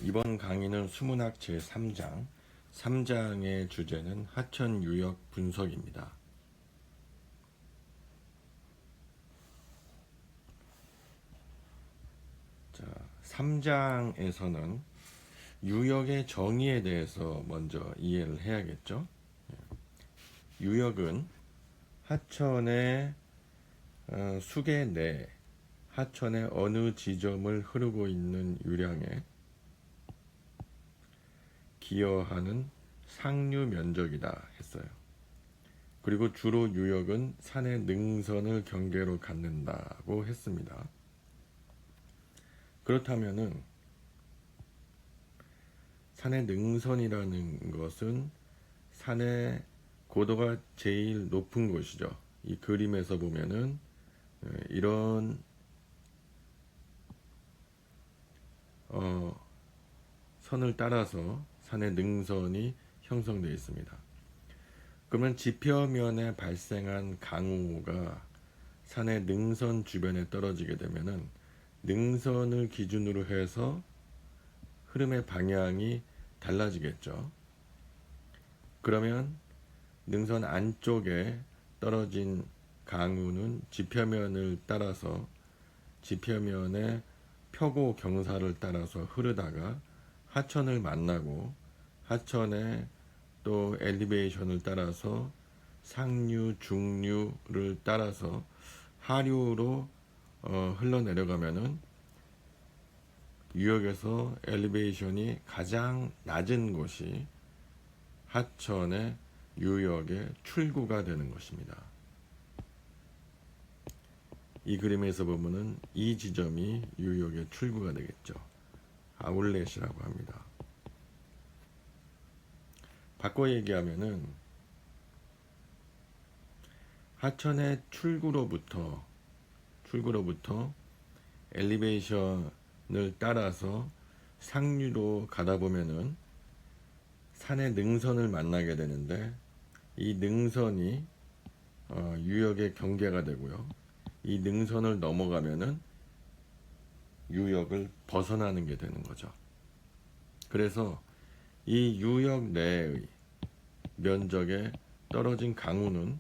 이번 강의는 수문학 제3장, 3장의 주제는 하천 유역 분석입니다. 자, 3장에서는 유역의 정의에 대해서 먼저 이해를 해야겠죠. 유역은 하천의 수계 내 하천의 어느 지점을 흐르고 있는 유량에 기여하는 상류 면적이다 했어요. 그리고 주로 유역은 산의 능선을 경계로 갖는다고 했습니다. 그렇다면은 산의 능선이라는 것은 산의 고도가 제일 높은 곳이죠. 이 그림에서 보면은 이런 선을 따라서 산의 능선이 형성되어 있습니다. 그러면 지표면에 발생한 강우가 산의 능선 주변에 떨어지게 되면은 능선을 기준으로 해서 흐름의 방향이 달라지겠죠. 그러면 능선 안쪽에 떨어진 강우는 지표면을 따라서 지표면의 표고 경사를 따라서 흐르다가 하천을 만나고 하천의 또 엘리베이션을 따라서 상류, 중류를 따라서 하류로 흘러내려가면은 유역에서 엘리베이션이 가장 낮은 곳이 하천의 유역의 출구가 되는 것입니다. 이 그림에서 보면은 이 지점이 유역의 출구가 되겠죠. 아울렛이라고 합니다. 바꿔 얘기하면은 하천의 출구로부터 엘리베이션을 따라서 상류로 가다 보면은 산의 능선을 만나게 되는데 이 능선이 유역의 경계가 되고요. 이 능선을 넘어가면은 유역을 벗어나는 게 되는 거죠. 그래서 이 유역 내의 면적에 떨어진 강우는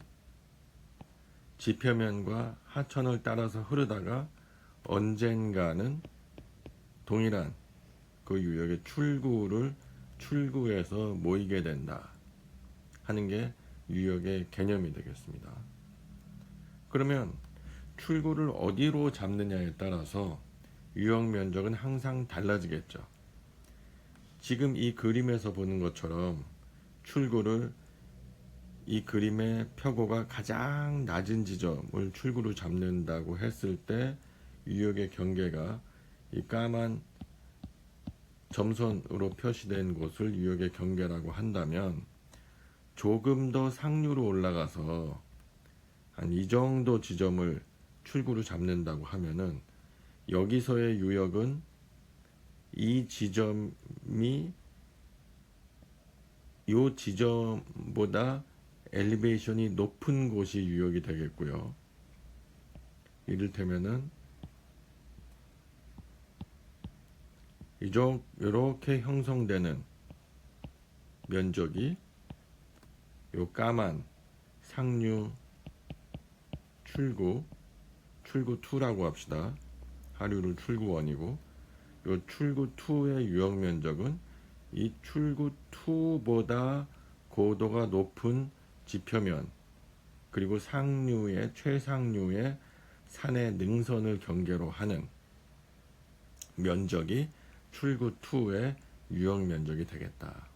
지표면과 하천을 따라서 흐르다가 언젠가는 동일한 그 유역의 출구에서 모이게 된다 하는 게 유역의 개념이 되겠습니다. 그러면 출구를 어디로 잡느냐에 따라서 유역 면적은 항상 달라지겠죠. 지금 이 그림에서 보는 것처럼 출구를 이 그림의 표고가 가장 낮은 지점을 출구로 잡는다고 했을 때 유역의 경계가 이 까만 점선으로 표시된 곳을 유역의 경계라고 한다면 조금 더 상류로 올라가서 한 이 정도 지점을 출구로 잡는다고 하면은 여기서의 유역은 이 지점이 이 지점보다 엘리베이션이 높은 곳이 유역이 되겠고요. 이를테면은 이렇게 형성되는 면적이 요 까만 상류 출구 2라고 합시다. 하류를 출구 1이고 요 출구 2의 유역 면적은 이 출구 2보다 고도가 높은 지표면 그리고 상류의 최상류의 산의 능선을 경계로 하는 면적이 출구 2의 유역 면적이 되겠다.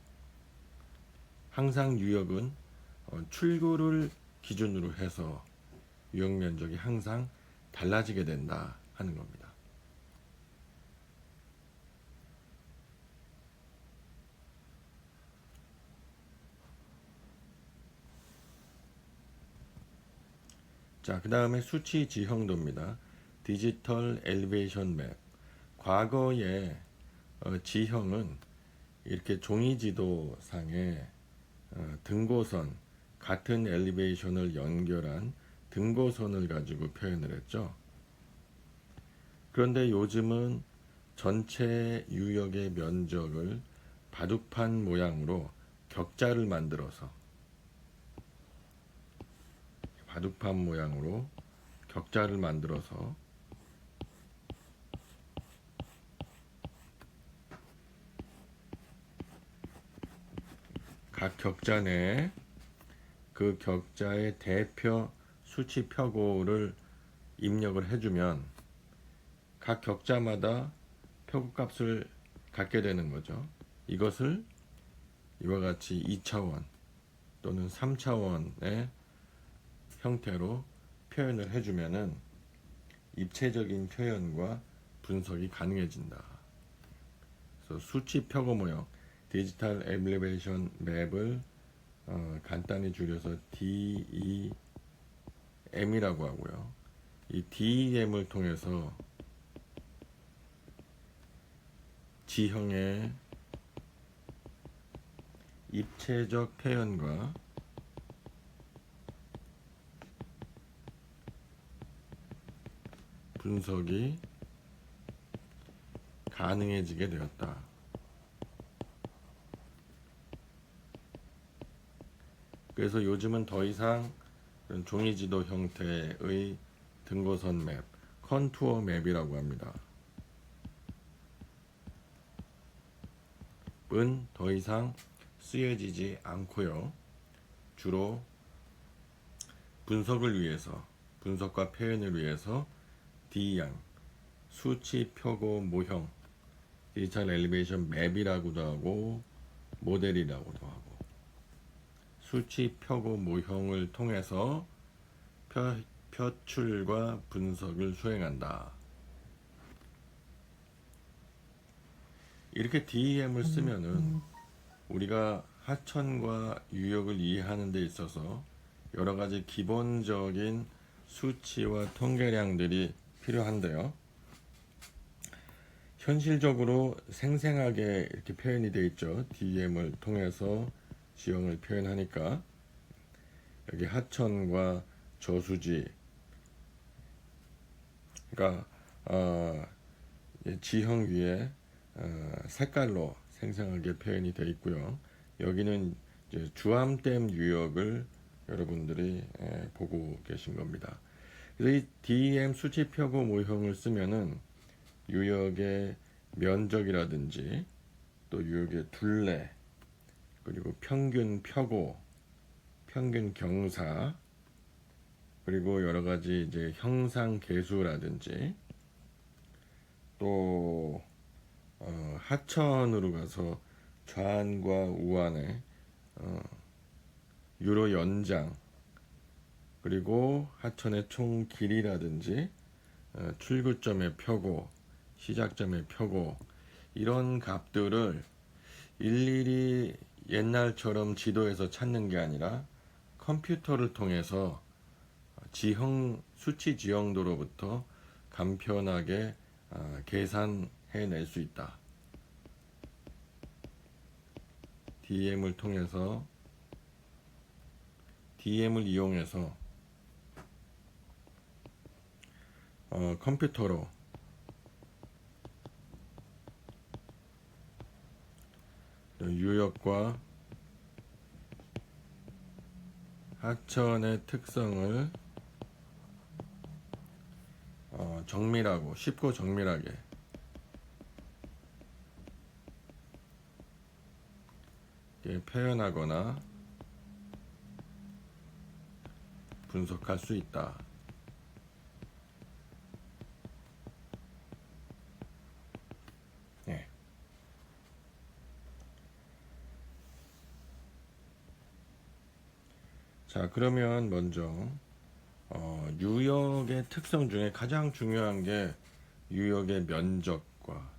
항상 유역은 출구를 기준으로 해서 유역 면적이 항상 달라지게 된다 하는 겁니다. 자, 그 다음에 수치 지형도입니다. 디지털 엘리베이션 맵. 과거의 지형은 이렇게 종이지도상에 등고선, 같은 엘리베이션을 연결한 등고선을 가지고 표현을 했죠. 그런데 요즘은 전체 유역의 면적을 바둑판 모양으로 격자를 만들어서 각 격자 내에 그 격자의 대표 수치 표고를 입력을 해주면 각 격자마다 표고값을 갖게 되는 거죠. 이것을 이와 같이 2차원 또는 3차원의 형태로 표현을 해주면은 입체적인 표현과 분석이 가능해진다. 그래서 수치 표고 모형 디지털 엘리베이션 맵을 간단히 줄여서 DEM이라고 하고요. 이 DEM을 통해서 지형의 입체적 표현과 분석이 가능해지게 되었다. 그래서 요즘은 더 이상 종이지도 형태의 등고선 맵, 컨투어 맵이라고 합니다. 은 더 이상 쓰여지지 않고요. 주로 분석과 표현을 위해서 DEM, 수치 표고 모형, 디지털 엘리베이션 맵이라고도 하고 모델이라고도 하고 수치 표고 모형을 통해서 표출과 분석을 수행한다. 이렇게 DEM을 쓰면은 우리가 하천과 유역을 이해하는 데 있어서 여러 가지 기본적인 수치와 통계량들이 필요한데요. 현실적으로 생생하게 이렇게 표현이 되어 있죠. DEM을 통해서 지형을 표현하니까 여기 하천과 저수지, 그러니까 지형 위에 색깔로 생생하게 표현이 되어 있고요. 여기는 이제 주암댐 유역을 여러분들이 보고 계신 겁니다. 그래서 이 DEM 수치 표고 모형을 쓰면은 유역의 면적이라든지 또 유역의 둘레, 그리고 평균 표고, 평균 경사, 그리고 여러 가지 이제 형상 계수라든지 또 하천으로 가서 좌안과 우안의 유로 연장, 그리고 하천의 총 길이라든지 출구점의 표고, 시작점의 표고, 이런 값들을 일일이 옛날처럼 지도에서 찾는 게 아니라 컴퓨터를 통해서 수치 지형도로부터 간편하게 계산해낼 수 있다. DEM을 이용해서 컴퓨터로 유역과 하천의 특성을 정밀하고 쉽고 정밀하게 표현하거나 분석할 수 있다. 네. 자, 그러면 먼저 유역의 특성 중에 가장 중요한 게 유역의 면적과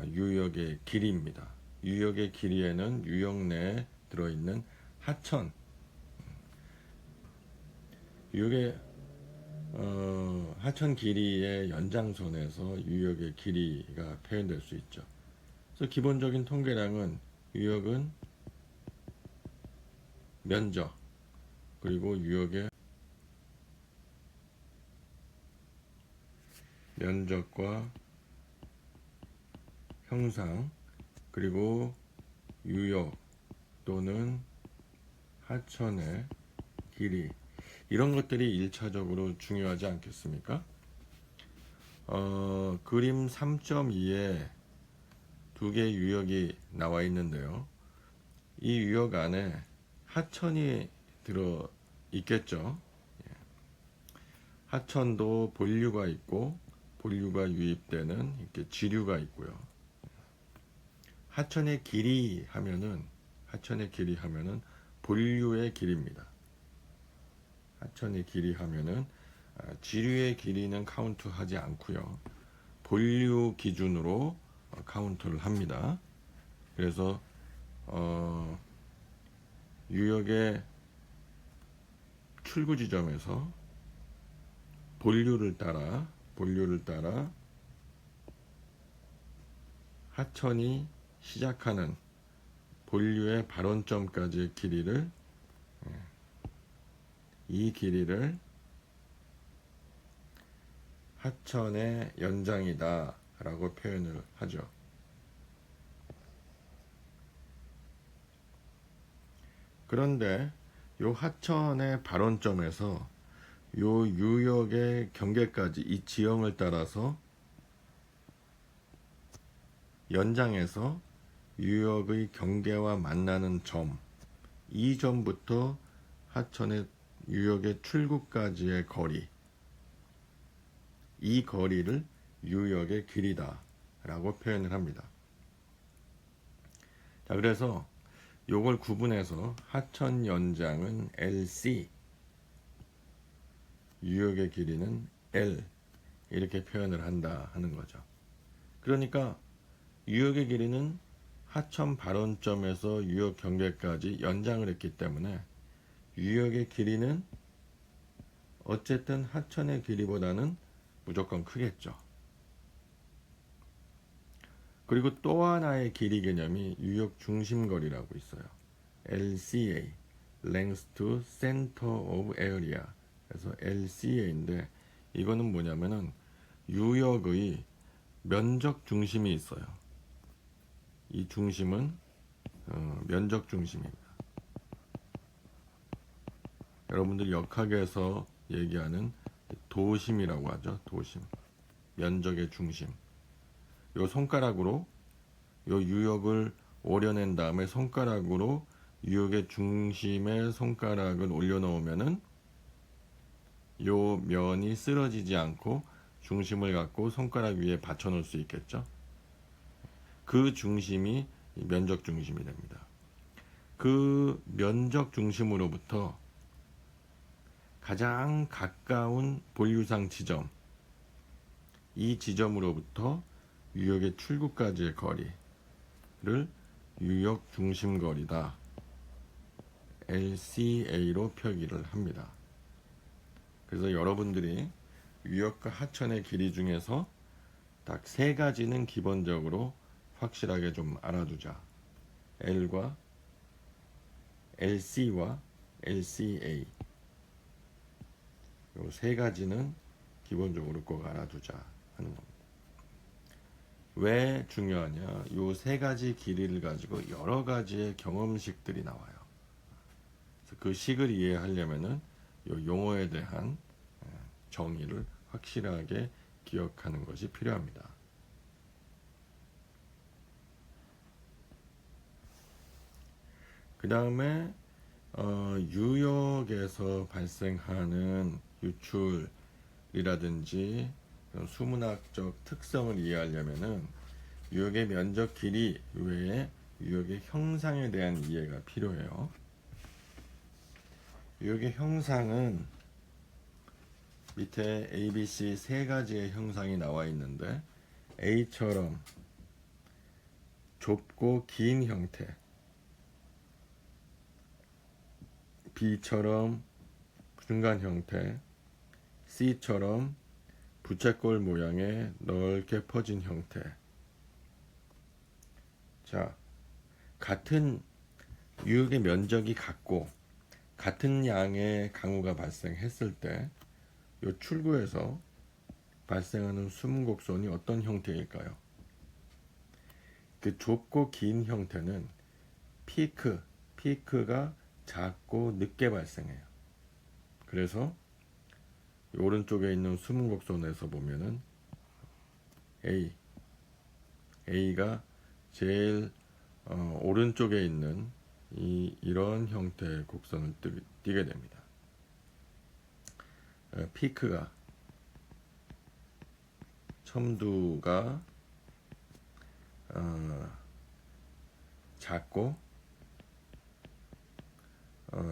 유역의 길이입니다. 유역의 길이에는 유역 내에 들어있는 하천, 유역의 하천 길이의 연장선에서 유역의 길이가 표현될 수 있죠. 그래서 기본적인 통계량은 유역은 면적, 그리고 유역의 면적과 형상, 그리고 유역 또는 하천의 길이, 이런 것들이 1차적으로 중요하지 않겠습니까? 그림 3.2에 두 개의 유역이 나와 있는데요. 이 유역 안에 하천이 들어 있겠죠. 하천도 본류가 있고 본류가 유입되는 이렇게 지류가 있고요. 하천의 길이 하면은 본류의 길입니다. 하천의 길이 하면은 지류의 길이는 카운트하지 않고요. 본류 기준으로 카운트를 합니다. 그래서 유역의 출구 지점에서 본류를 따라 하천이 시작하는 본류의 발원점까지의 길이를, 이 길이를 하천의 연장이다 라고 표현을 하죠. 그런데 요 하천의 발원점에서 요 유역의 경계까지 이 지형을 따라서 연장해서 유역의 경계와 만나는 점, 이 점부터 하천의 유역의 출구까지의 거리, 이 거리를 유역의 길이다 라고 표현을 합니다. 자, 그래서 요걸 구분해서 하천 연장은 LC, 유역의 길이는 L, 이렇게 표현을 한다 하는 거죠. 그러니까 유역의 길이는 하천 발원점에서 유역 경계까지 연장을 했기 때문에 유역의 길이는 어쨌든 하천의 길이보다는 무조건 크겠죠. 그리고 또 하나의 길이 개념이 유역 중심거리라고 있어요. LCA, Length to Center of Area. 그래서 LCA인데 이거는 뭐냐면은 유역의 면적 중심이 있어요. 이 중심은 면적 중심입니다. 여러분들 역학에서 얘기하는 도심이라고 하죠. 도심, 면적의 중심. 요 손가락으로 요 유역을 오려낸 다음에 손가락으로 유역의 중심에 손가락을 올려놓으면은 요 면이 쓰러지지 않고 중심을 갖고 손가락 위에 받쳐놓을 수 있겠죠. 그 중심이 면적 중심이 됩니다. 그 면적 중심으로부터 가장 가까운 본류상 지점, 이 지점으로부터 유역의 출구까지의 거리를 유역 중심거리다, LCA로 표기를 합니다. 그래서 여러분들이 유역과 하천의 길이 중에서 딱 세 가지는 기본적으로 확실하게 좀 알아두자. L과 LC와 LCA, 요 세 가지는 기본적으로 꼭 알아두자 하는 겁니다. 왜 중요하냐? 요 세 가지 길이를 가지고 여러 가지의 경험식들이 나와요. 그래서 그 식을 이해하려면은 요 용어에 대한 정의를 확실하게 기억하는 것이 필요합니다. 그 다음에 유역에서 발생하는 유출이라든지 수문학적 특성을 이해하려면은 유역의 면적 길이 외에 유역의 형상에 대한 이해가 필요해요. 유역의 형상은 밑에 A, B, C 세 가지의 형상이 나와 있는데 A처럼 좁고 긴 형태, B처럼 중간 형태, C처럼 부채꼴 모양의 넓게 퍼진 형태. 자, 같은 유역의 면적이 같고 같은 양의 강우가 발생했을 때 이 출구에서 발생하는 수문곡선이 어떤 형태일까요? 그 좁고 긴 형태는 피크가 작고 늦게 발생해요. 그래서 오른쪽에 있는 숨은 곡선에서 보면은 A가 제일 오른쪽에 있는 이런 형태의 곡선을 띄게 됩니다. 피크가 첨두가 작고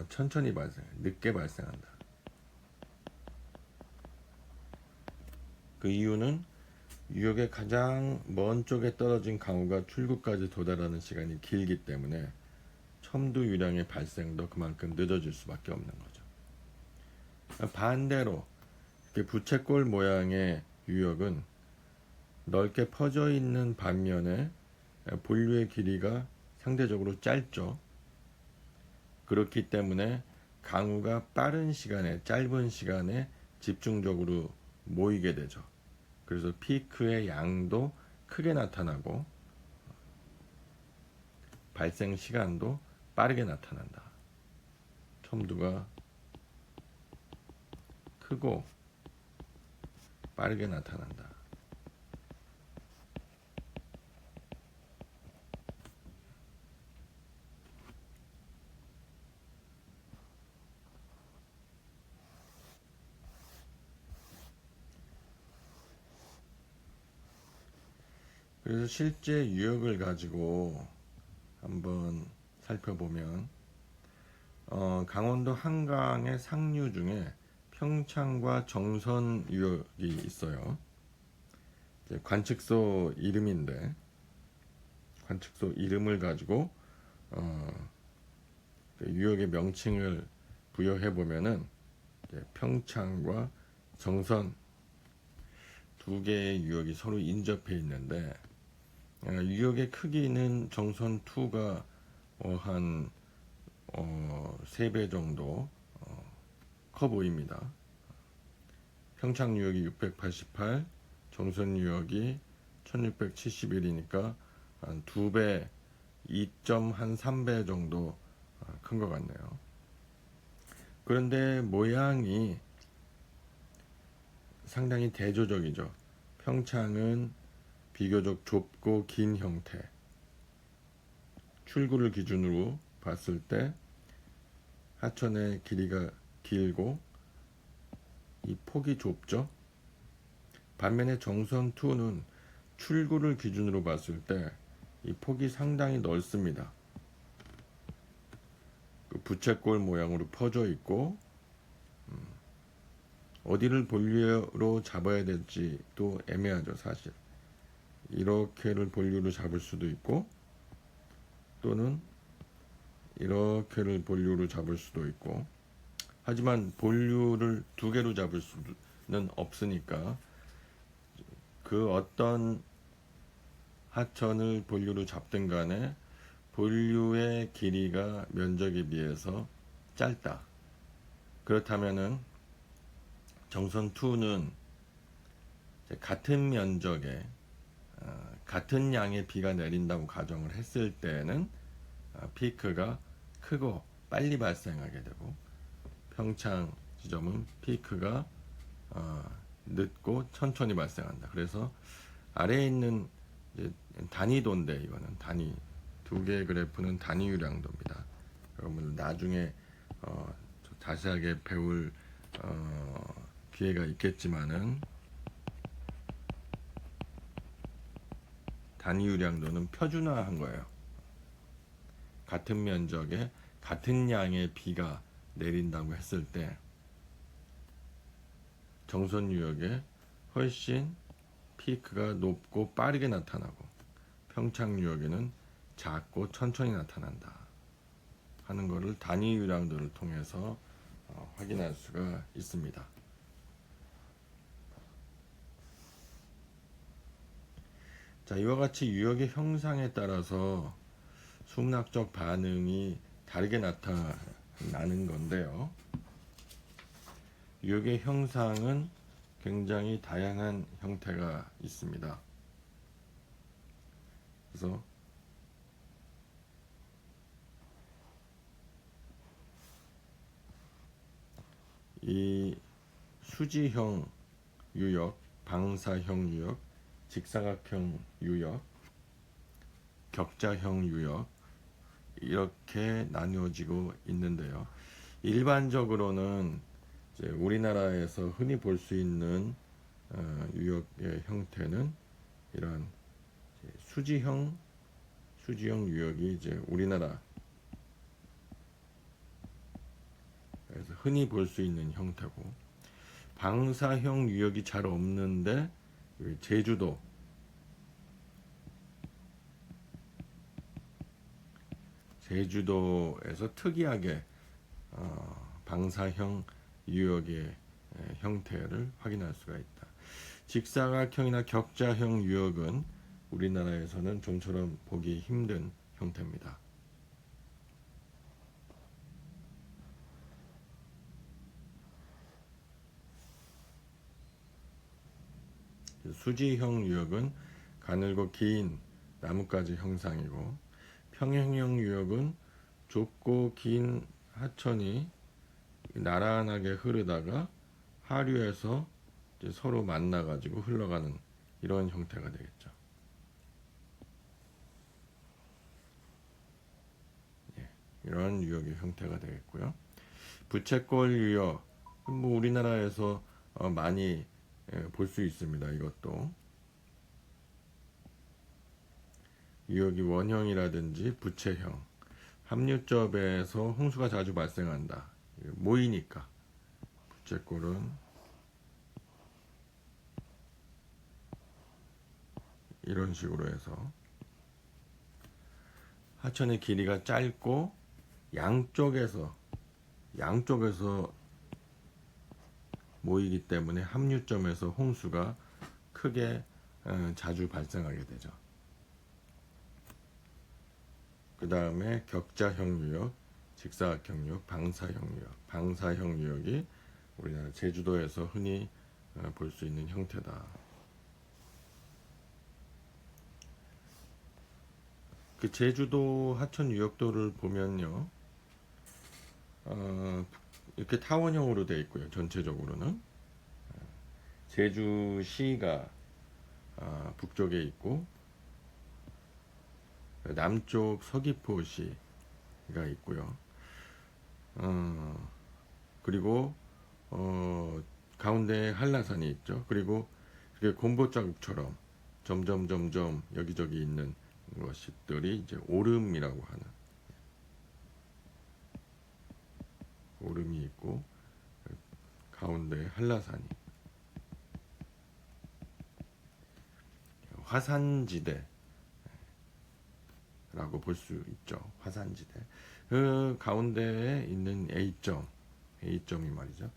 천천히 늦게 발생한다. 그 이유는 유역의 가장 먼 쪽에 떨어진 강우가 출구까지 도달하는 시간이 길기 때문에 첨두 유량의 발생도 그만큼 늦어질 수밖에 없는 거죠. 반대로 부채꼴 모양의 유역은 넓게 퍼져 있는 반면에 본류의 길이가 상대적으로 짧죠. 그렇기 때문에 강우가 짧은 시간에 집중적으로 모이게 되죠. 그래서 피크의 양도 크게 나타나고 발생 시간도 빠르게 나타난다. 첨두가 크고 빠르게 나타난다. 그래서 실제 유역을 가지고 한번 살펴보면 강원도 한강의 상류 중에 평창과 정선 유역이 있어요. 관측소 이름인데 관측소 이름을 가지고 유역의 명칭을 부여해 보면은 평창과 정선 두 개의 유역이 서로 인접해 있는데 유역의 크기는 정선 2가 한 3배 정도 커 보입니다. 평창 유역이 688, 정선 유역이 1671이니까 한 2배, 2.3배 정도 큰 것 같네요. 그런데 모양이 상당히 대조적이죠. 평창은 비교적 좁고 긴 형태. 출구를 기준으로 봤을 때 하천의 길이가 길고 이 폭이 좁죠. 반면에 정선2는 출구를 기준으로 봤을 때 이 폭이 상당히 넓습니다. 부채꼴 모양으로 퍼져 있고 어디를 본류로 잡아야 될지 또 애매하죠, 사실. 이렇게를 본류로 잡을 수도 있고 또는 이렇게를 본류로 잡을 수도 있고, 하지만 본류를 2개로 잡을 수는 없으니까 그 어떤 하천을 본류로 잡든 간에 본류의 길이가 면적에 비해서 짧다. 그렇다면은 정선2는 같은 면적에 같은 양의 비가 내린다고 가정을 했을 때는 피크가 크고 빨리 발생하게 되고, 평창 지점은 피크가 늦고 천천히 발생한다. 그래서 아래에 있는 단위도인데, 이거는 단위, 두 개의 그래프는 단위 유량도입니다. 여러분 나중에 자세하게 배울 기회가 있겠지만은 단위 유량도는 표준화한 거예요. 같은 면적에 같은 양의 비가 내린다고 했을 때 정선 유역에 훨씬 피크가 높고 빠르게 나타나고 평창 유역에는 작고 천천히 나타난다 하는 것을 단위 유량도를 통해서 확인할 수가 있습니다. 자, 이와 같이 유역의 형상에 따라서 수문학적 반응이 다르게 나타나는 건데요. 유역의 형상은 굉장히 다양한 형태가 있습니다. 그래서 이 수지형 유역, 방사형 유역, 직사각형 유역, 격자형 유역 이렇게 나누어지고 있는데요. 일반적으로는 이제 우리나라에서 흔히 볼 수 있는 유역의 형태는 이런 수지형 유역이 이제 우리나라에서 흔히 볼 수 있는 형태고, 방사형 유역이 잘 없는데 제주도에서 특이하게 방사형 유역의 형태를 확인할 수가 있다. 직사각형이나 격자형 유역은 우리나라에서는 좀처럼 보기 힘든 형태입니다. 수지형 유역은 가늘고 긴 나뭇가지 형상이고, 평행형 유역은 좁고 긴 하천이 나란하게 흐르다가 하류에서 이제 서로 만나가지고 흘러가는 이런 형태가 되겠죠. 이런 유역의 형태가 되겠고요. 부채꼴 유역, 뭐 우리나라에서 많이 볼 수 있습니다. 이것도 유역이 원형이라든지 부채형, 합류점에서 홍수가 자주 발생한다. 모이니까 부채꼴은 이런 식으로 해서 하천의 길이가 짧고 양쪽에서 모이기 때문에 합류점에서 홍수가 크게 자주 발생하게 되죠. 그 다음에 격자형 유역, 직사각형 유역, 방사형 유역. 방사형 유역이 우리나라 제주도에서 흔히 볼 수 있는 형태다. 그 제주도 하천 유역도를 보면요, 이렇게 타원형으로 되어 있고요. 전체적으로는 제주시가 북쪽에 있고, 남쪽 서귀포시가 있고요. 그리고 가운데 한라산이 있죠. 그리고 이렇게 곰보자국처럼 점점 여기저기 있는 것들이 이제 오름이라고 하는, 오름이 있고 가운데 한라산이, 화산지대라고 볼 수 있죠. 화산지대. 그 가운데에 있는 A점이 말이죠.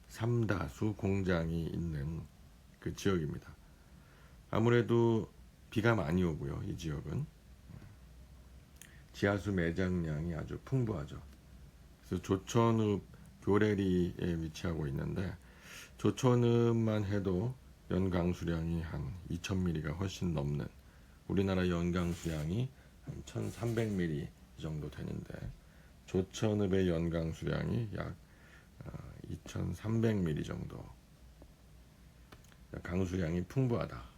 삼다수 공장이 있는 그 지역입니다. 아무래도 비가 많이 오고요. 이 지역은 지하수 매장량이 아주 풍부하죠. 그래서 조천읍 교래리에 위치하고 있는데, 조천읍만 해도 연강수량이 한 2000mm가 훨씬 넘는, 우리나라 연강수량이 한 1300mm 정도 되는데 조천읍의 연강수량이 약 2300mm 정도, 강수량이 풍부하다.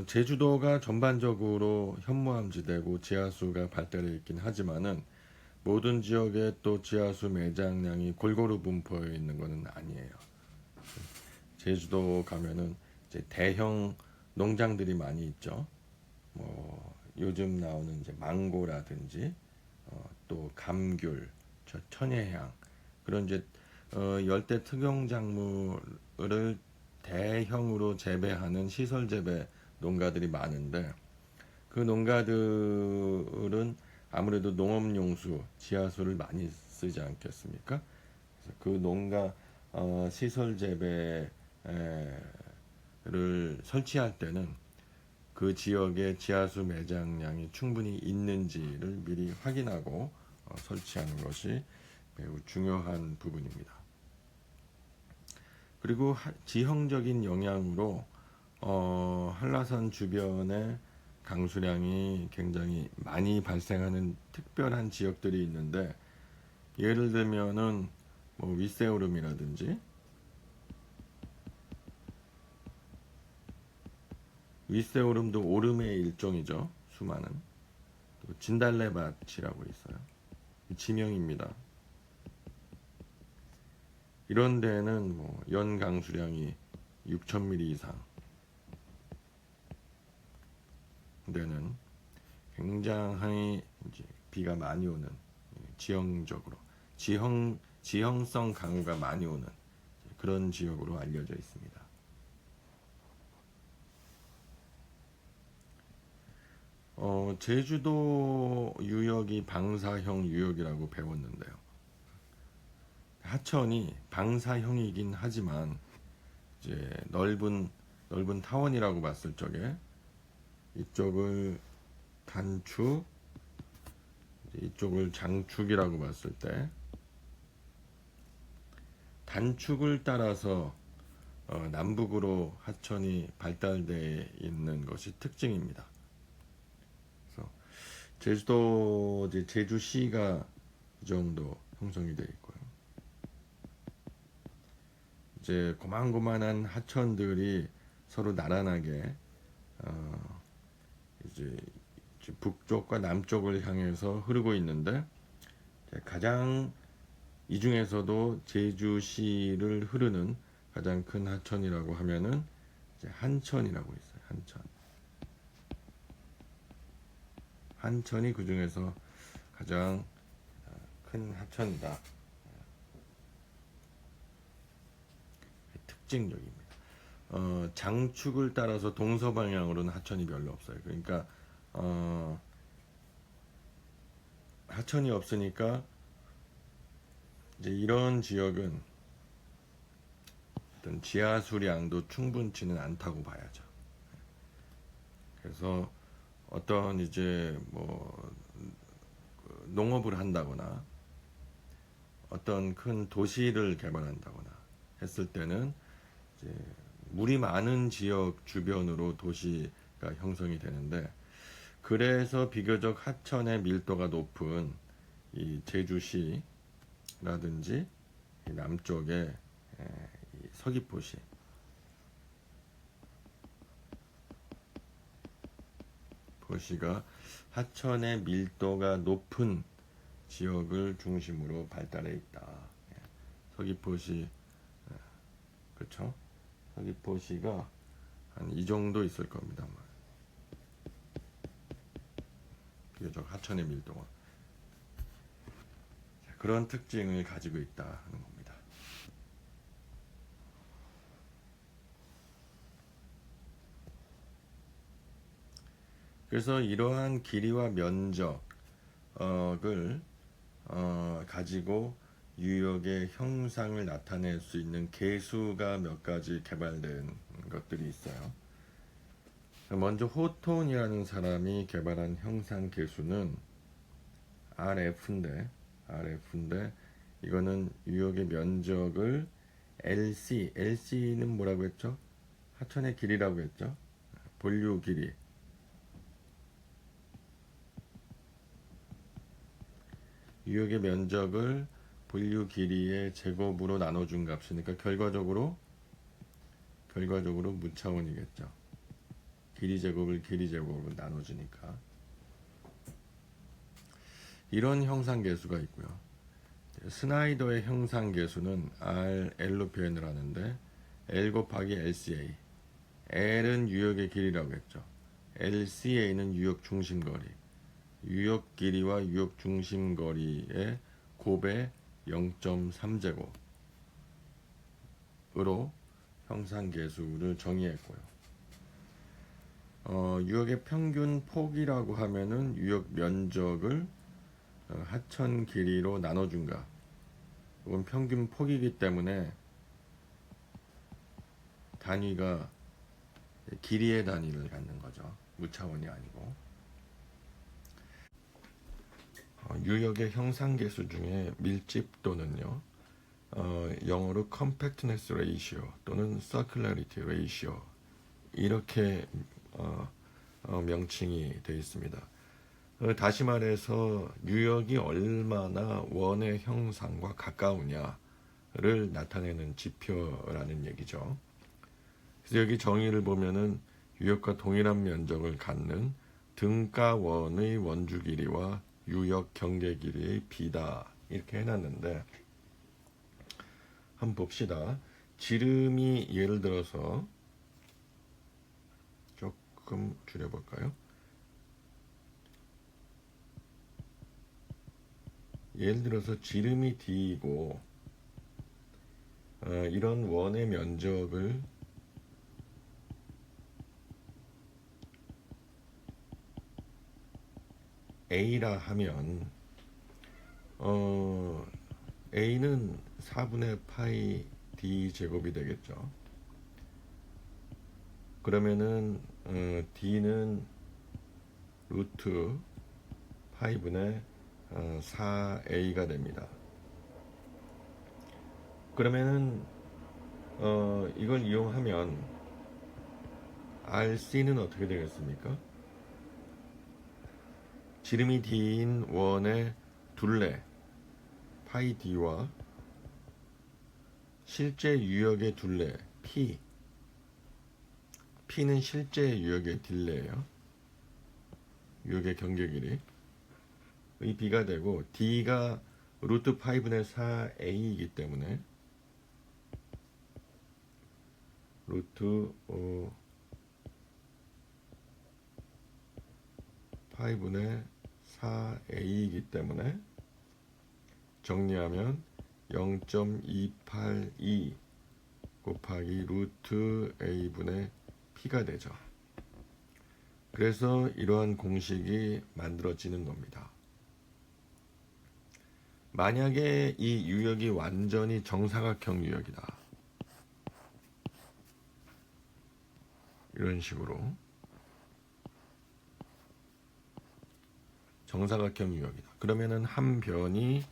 제주도가 전반적으로 현무암지대고 지하수가 발달해 있긴 하지만은 모든 지역에 또 지하수 매장량이 골고루 분포해 있는 것은 아니에요. 제주도 가면은 이제 대형 농장들이 많이 있죠. 뭐 요즘 나오는 이제 망고라든지 또 감귤, 천혜향, 그런 이제 열대 특용 작물을 대형으로 재배하는 시설 재배 농가들이 많은데, 그 농가들은 아무래도 농업용수, 지하수를 많이 쓰지 않겠습니까? 그래서 그 농가 시설 재배를 설치할 때는 그 지역의 지하수 매장량이 충분히 있는지를 미리 확인하고 설치하는 것이 매우 중요한 부분입니다. 그리고 지형적인 영향으로 한라산 주변에 강수량이 굉장히 많이 발생하는 특별한 지역들이 있는데, 예를 들면은 뭐 윗세오름이라든지, 윗세오름도 오름의 일종이죠. 수많은. 또 진달래밭이라고 있어요. 지명입니다. 이런 데는 뭐 연 강수량이 6,000mm 이상 데는 굉장히 이제 비가 많이 오는, 지형적으로 지형성 강우가 많이 오는 그런 지역으로 알려져 있습니다. 제주도 유역이 방사형 유역이라고 배웠는데요. 하천이 방사형이긴 하지만 이제 넓은 타원이라고 봤을 적에 이쪽을 단축, 이쪽을 장축이라고 봤을 때 단축을 따라서 남북으로 하천이 발달되어 있는 것이 특징입니다. 그래서 제주도 제주시가 이 정도 형성이 되어 있고요. 이제 고만고만한 하천들이 서로 나란하게 이제 북쪽과 남쪽을 향해서 흐르고 있는데, 가장 이 중에서도 제주시를 흐르는 가장 큰 하천이라고 하면은 이제 한천이라고 있어요. 한천이 그 중에서 가장 큰 하천이다. 특징적입니다. 장축을 따라서 동서방향으로는 하천이 별로 없어요. 그러니까 하천이 없으니까 이제 이런 지역은 어떤 지하수량도 충분치는 않다고 봐야죠. 그래서 어떤 이제 뭐 농업을 한다거나 어떤 큰 도시를 개발한다거나 했을 때는 이제 물이 많은 지역 주변으로 도시가 형성이 되는데, 그래서 비교적 하천의 밀도가 높은 이 제주시라든지 남쪽의 서귀포시, 포시가 하천의 밀도가 높은 지역을 중심으로 발달해 있다. 서귀포시, 그렇죠? 서귀포시가 한 이 정도 있을 겁니다. 비교적 하천의 밀도가 그런 특징을 가지고 있다는 겁니다. 그래서 이러한 길이와 면적을 가지고 유역의 형상을 나타낼 수 있는 계수가 몇 가지 개발된 것들이 있어요. 먼저 호톤이라는 사람이 개발한 형상 계수는 RF인데 이거는 유역의 면적을 LC는 뭐라고 했죠? 하천의 길이라고 했죠? 본류 길이. 유역의 면적을 본류 길이의 제곱으로 나눠준 값이니까 결과적으로 무차원이겠죠. 길이 제곱을 나눠주니까. 이런 형상계수가 있고요. 스나이더의 형상계수는 L로 표현을 하는데, L 곱하기 LCA. L은 유역의 길이라고 했죠. LCA는 유역 중심거리. 유역 길이와 유역 중심거리의 곱의 0.3제곱으로 형상계수를 정의했고요. 유역의 평균 폭이라고 하면은 유역 면적을 하천 길이로 나눠준 값. 이건 평균 폭이기 때문에 단위가 길이의 단위를 갖는 거죠. 무차원이 아니고. 유역의 형상계수 중에 밀집도는요, 영어로 compactness ratio 또는 circularity ratio 이렇게 명칭이 되어 있습니다. 다시 말해서 유역이 얼마나 원의 형상과 가까우냐를 나타내는 지표라는 얘기죠. 그래서 여기 정의를 보면은 유역과 동일한 면적을 갖는 등가원의 원주 길이와 유역 경계 길이의 비다 이렇게 해놨는데 한번 봅시다. 지름이 예를 들어서 조금 줄여볼까요? 예를 들어서 지름이 D이고 이런 원의 면적을 A라 하면 A는 4분의 파이 D 제곱이 되겠죠. 그러면은 D는 루트 파이분의 4A가 됩니다. 그러면은 이걸 이용하면 RC는 어떻게 되겠습니까? 지름이 D인 원의 둘레 파이 D와 실제 유역의 둘레 P는 실제 유역의 딜레예요. 유역의 경계 길이 이 B가 되고 D가 루트 파이분의 4A이기 때문에 루트 파이분의 4A이기 때문에 정리하면 0.282 곱하기 루트 A분의 P가 되죠. 그래서 이러한 공식이 만들어지는 겁니다. 만약에 이 유역이 완전히 정사각형 유역이다. 이런 식으로 정사각형 유역이다. 그러면은 한 변이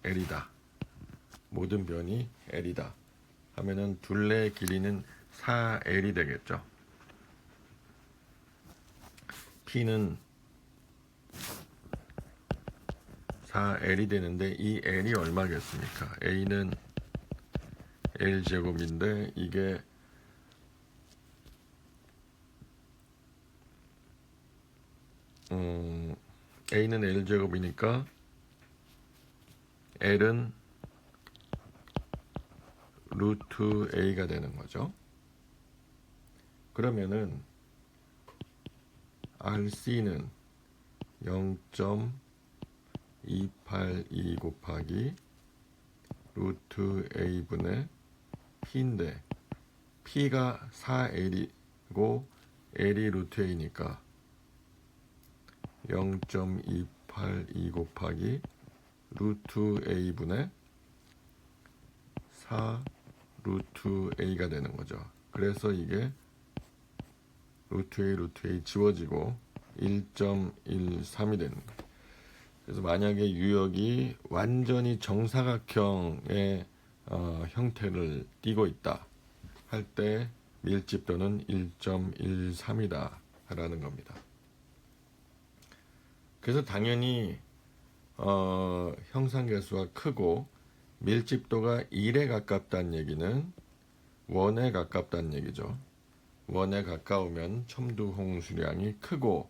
L이다. 모든 변이 L이다. 하면은 둘레 길이는 4L이 되겠죠. P는 4L이 되는데 이 L이 얼마겠습니까? A는 L제곱인데 이게 A는 L제곱이니까 L은 루트 A가 되는 거죠. 그러면은 RC는 0.282 곱하기 루트 A분의 P인데 P가 4L이고 L이 루트 A니까 0.282 곱하기 루트 A분의 4 루트 A가 되는 거죠. 그래서 이게 루트 A 지워지고 1.13이 되는 거예요. 그래서 만약에 유역이 완전히 정사각형의 형태를 띠고 있다 할 때 밀집도는 1.13이다 라는 겁니다. 그래서 당연히 형상계수가 크고 밀집도가 1에 가깝다는 얘기는 원에 가깝다는 얘기죠. 원에 가까우면 첨두홍 수량이 크고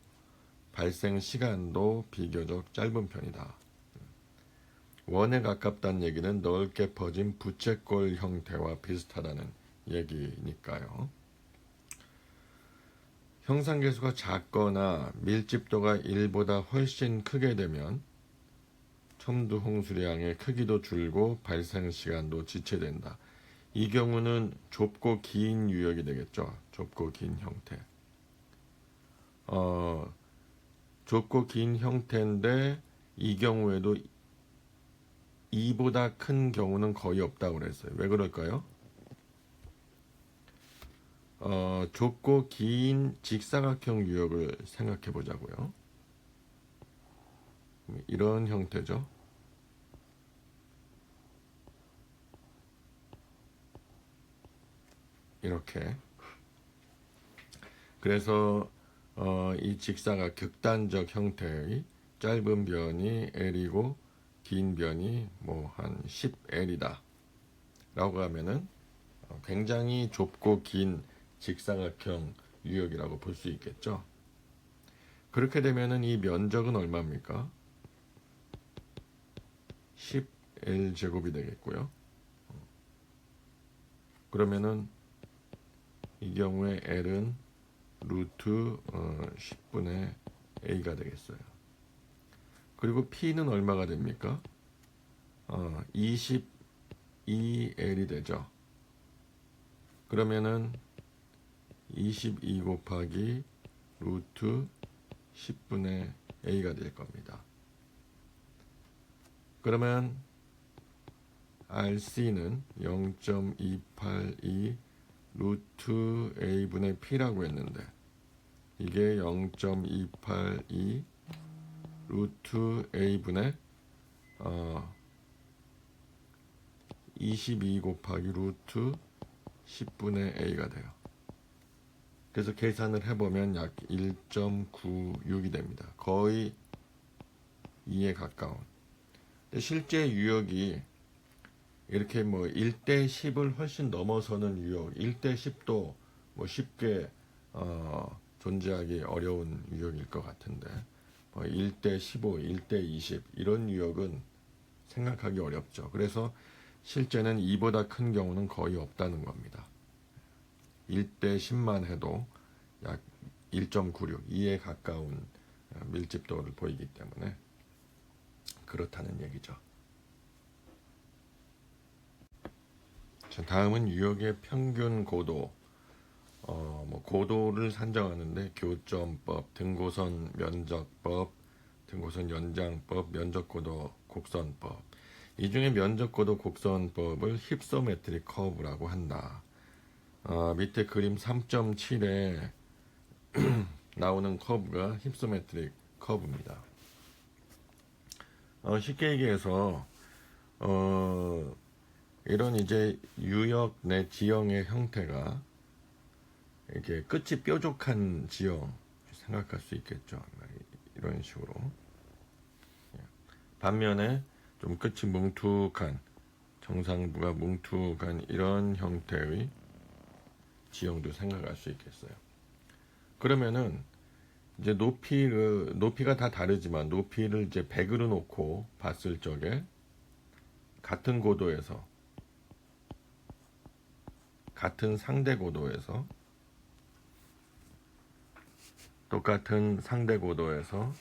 발생 시간도 비교적 짧은 편이다. 원에 가깝다는 얘기는 넓게 퍼진 부채꼴 형태와 비슷하다는 얘기니까요. 형상계수가 작거나 밀집도가 1보다 훨씬 크게 되면 첨두홍 수량의 크기도 줄고 발생 시간도 지체된다. 이 경우는 좁고 긴 유역이 되겠죠. 좁고 긴 형태. 좁고 긴 형태인데 이 경우에도 2보다 큰 경우는 거의 없다고 그랬어요. 왜 그럴까요? 좁고 긴 직사각형 유역을 생각해 보자고요. 이런 형태죠. 이렇게. 그래서 이 직사가 극단적 형태의 짧은 변이 L이고 긴 변이 뭐 한 10L이다 라고 하면은 굉장히 좁고 긴 직사각형 유역이라고 볼 수 있겠죠. 그렇게 되면은 이 면적은 얼마입니까? 10L 제곱이 되겠고요. 그러면은 이 경우에 L은 루트 10분의 A가 되겠어요. 그리고 P는 얼마가 됩니까? 22L이 되죠. 그러면은 22 곱하기 루트 10분의 A가 될 겁니다. 그러면 RC는 0.282 루트 A분의 P라고 했는데 이게 0.282 루트 A분의 22 곱하기 루트 10분의 A가 돼요. 그래서 계산을 해보면 약 1.96이 됩니다. 거의 2에 가까운. 실제 유역이 이렇게 뭐 1대 10을 훨씬 넘어서는 유역, 1대 10도 뭐 쉽게 존재하기 어려운 유역일 것 같은데 뭐 1대 15, 1대 20 이런 유역은 생각하기 어렵죠. 그래서 실제는 이보다 큰 경우는 거의 없다는 겁니다. 1대 10만 해도 약 1.96, 2에 가까운 밀집도를 보이기 때문에 그렇다는 얘기죠. 자, 다음은 유역의 평균 고도. 뭐 고도를 산정하는데 교점법, 등고선 면적법, 등고선 연장법, 면적고도 곡선법. 이 중에 면적고도 곡선법을 힙소메트릭 커브라고 한다. 밑에 그림 3.7에 나오는 커브가 힙소메트릭 커브입니다. 쉽게 얘기해서 이런 이제 유역 내 지형의 형태가 이렇게 끝이 뾰족한 지형 생각할 수 있겠죠. 이런 식으로. 반면에 좀 끝이 뭉툭한 정상부가 뭉툭한 이런 형태의 지형도 생각할 수 있겠어요. 그러면은 이제 높이가 다 다르지만 높이를 이제 100으로 놓고 봤을 적에 같은 고도에서 같은 상대 고도에서 똑같은 상대 고도에서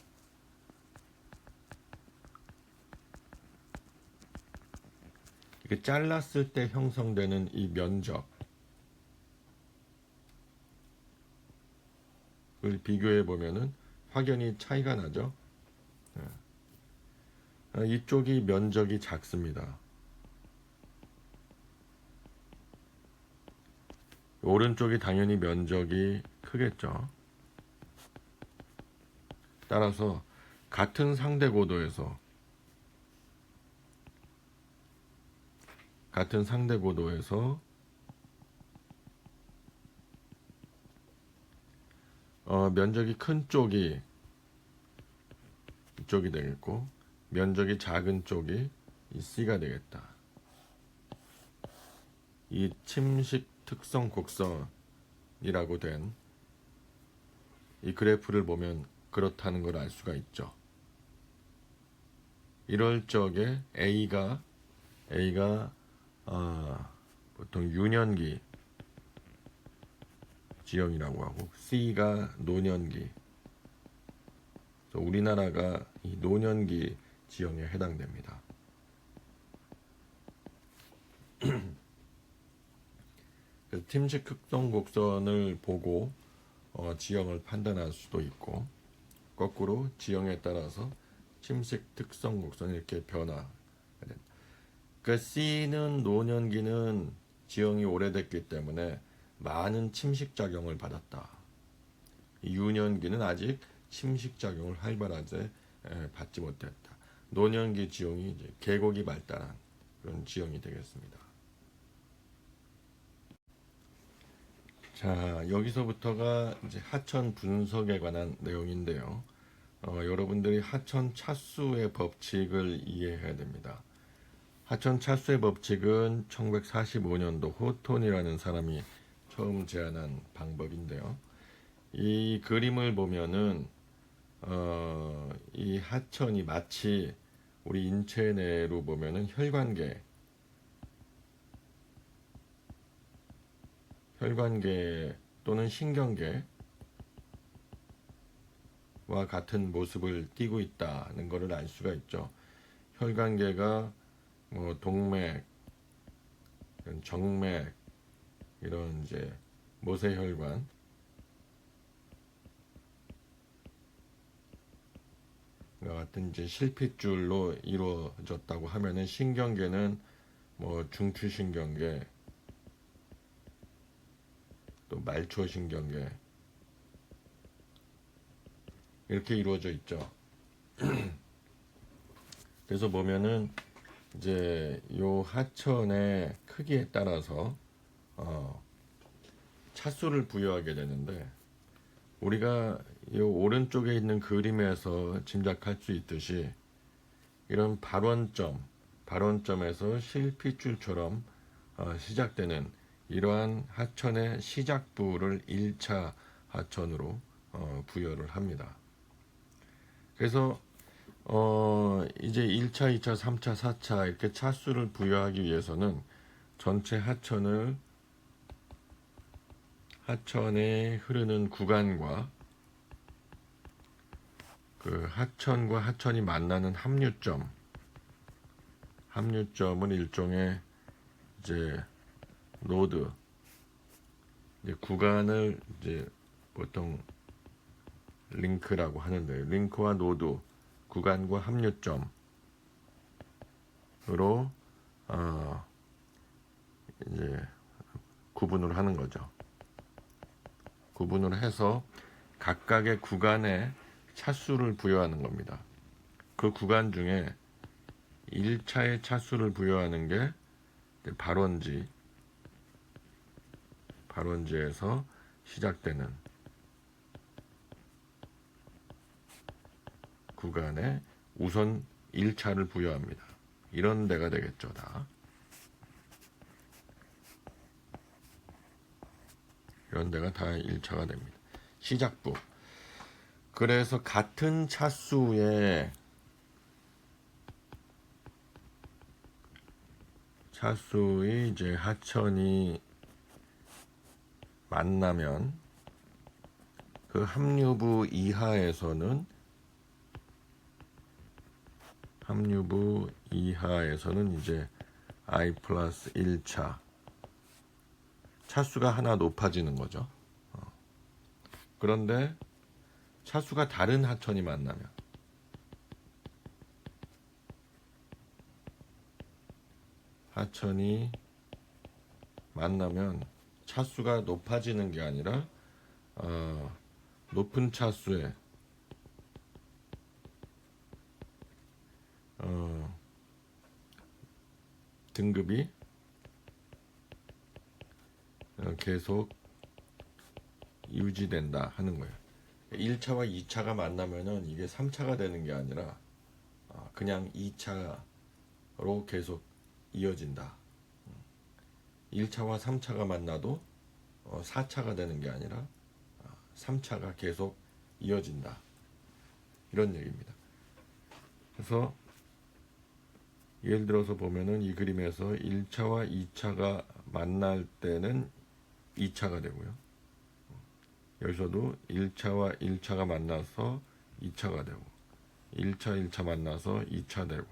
이게 잘랐을 때 형성되는 이 면적을 비교해 보면은 확연히 차이가 나죠. 이쪽이 면적이 작습니다. 오른쪽이 당연히 면적이 크겠죠. 따라서 같은 상대 고도에서 면적이 큰 쪽이 이쪽이 되겠고 면적이 작은 쪽이 이 C가 되겠다. 이 침식 특성 곡선이라고 된 이 그래프를 보면 그렇다는 걸 알 수가 있죠. 이럴 적에 A가 보통 유년기 지형이라고 하고 C가 노년기. 우리나라가 이 노년기 지형에 해당됩니다. 그래서 팀식 특성 곡선을 보고 지형을 판단할 수도 있고 거꾸로 지형에 따라서 침식 특성 곡선이 이렇게 변화. 그러니까 C는 노년기는 지형이 오래됐기 때문에 많은 침식 작용을 받았다. 유년기는 아직 침식 작용을 활발하게 받지 못했다. 노년기 지형이 이제 계곡이 발달한 그런 지형이 되겠습니다. 자, 여기서부터가 이제 하천 분석에 관한 내용인데요. 여러분들이 하천 차수의 법칙을 이해해야 됩니다. 하천 차수의 법칙은 1945년도 호톤이라는 사람이 처음 제안한 방법인데요. 이 그림을 보면은 이 하천이 마치 우리 인체 내로 보면은 혈관계 또는 신경계와 같은 모습을 띠고 있다는 것을 알 수가 있죠. 혈관계가 뭐 동맥, 정맥, 이런 이제 모세혈관, 같은 이제 실핏줄로 이루어졌다고 하면은 신경계는 뭐 중추신경계, 또 말초신경계 이렇게 이루어져 있죠. 그래서 보면은 이제 요 하천의 크기에 따라서 차수를 부여하게 되는데, 우리가 이 오른쪽에 있는 그림에서 짐작할 수 있듯이 이런 발원점에서 실핏줄처럼 시작되는 이러한 하천의 시작부를 1차 하천으로 부여를 합니다. 그래서 이제 1차, 2차, 3차, 4차 이렇게 차수를 부여하기 위해서는 전체 하천에 흐르는 구간과 그 하천과 하천이 만나는 합류점은 일종의 이제 노드, 이제 구간을 이제 보통 링크라고 하는데, 링크와 노드, 구간과 합류점으로 이제 구분을 하는 거죠. 구분을 해서 각각의 구간에 차수를 부여하는 겁니다. 그 구간 중에 1차의 차수를 부여하는 게 발원지에서 시작되는 구간에 우선 1차를 부여합니다. 이런 데가 되겠죠, 다. 이런 데가 다 1차가 됩니다. 시작부. 그래서 같은 차수의 이제 하천이 만나면 그 합류부 이하에서는 이제 I 플러스 1차 차수가 하나 높아지는 거죠. 그런데 차수가 다른 하천이 만나면 차수가 높아지는 게 아니라 높은 차수의 등급이 계속 유지된다 하는 거예요. 1차와 2차가 만나면은 이게 3차가 되는 게 아니라 그냥 2차로 계속 이어진다. 1차와 3차가 만나도 4차가 되는 게 아니라 3차가 계속 이어진다. 이런 얘기입니다. 그래서 예를 들어서 보면은 이 그림에서 1차와 2차가 만날 때는 2차가 되고요. 여기서도 1차와 1차가 만나서 2차가 되고, 1차 만나서 2차 되고,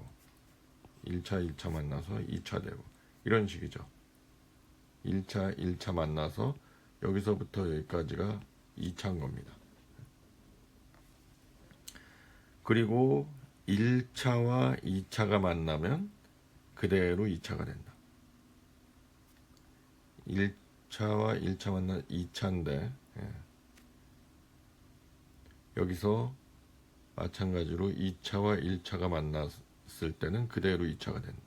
1차 만나서 2차 되고, 이런 식이죠. 1차 만나서 여기서부터 여기까지가 2차인 겁니다. 그리고 1차와 2차가 만나면 그대로 2차가 된다. 1차와 1차 만나 2차인데, 여기서 마찬가지로 2차와 1차가 만났을 때는 그대로 2차가 된다.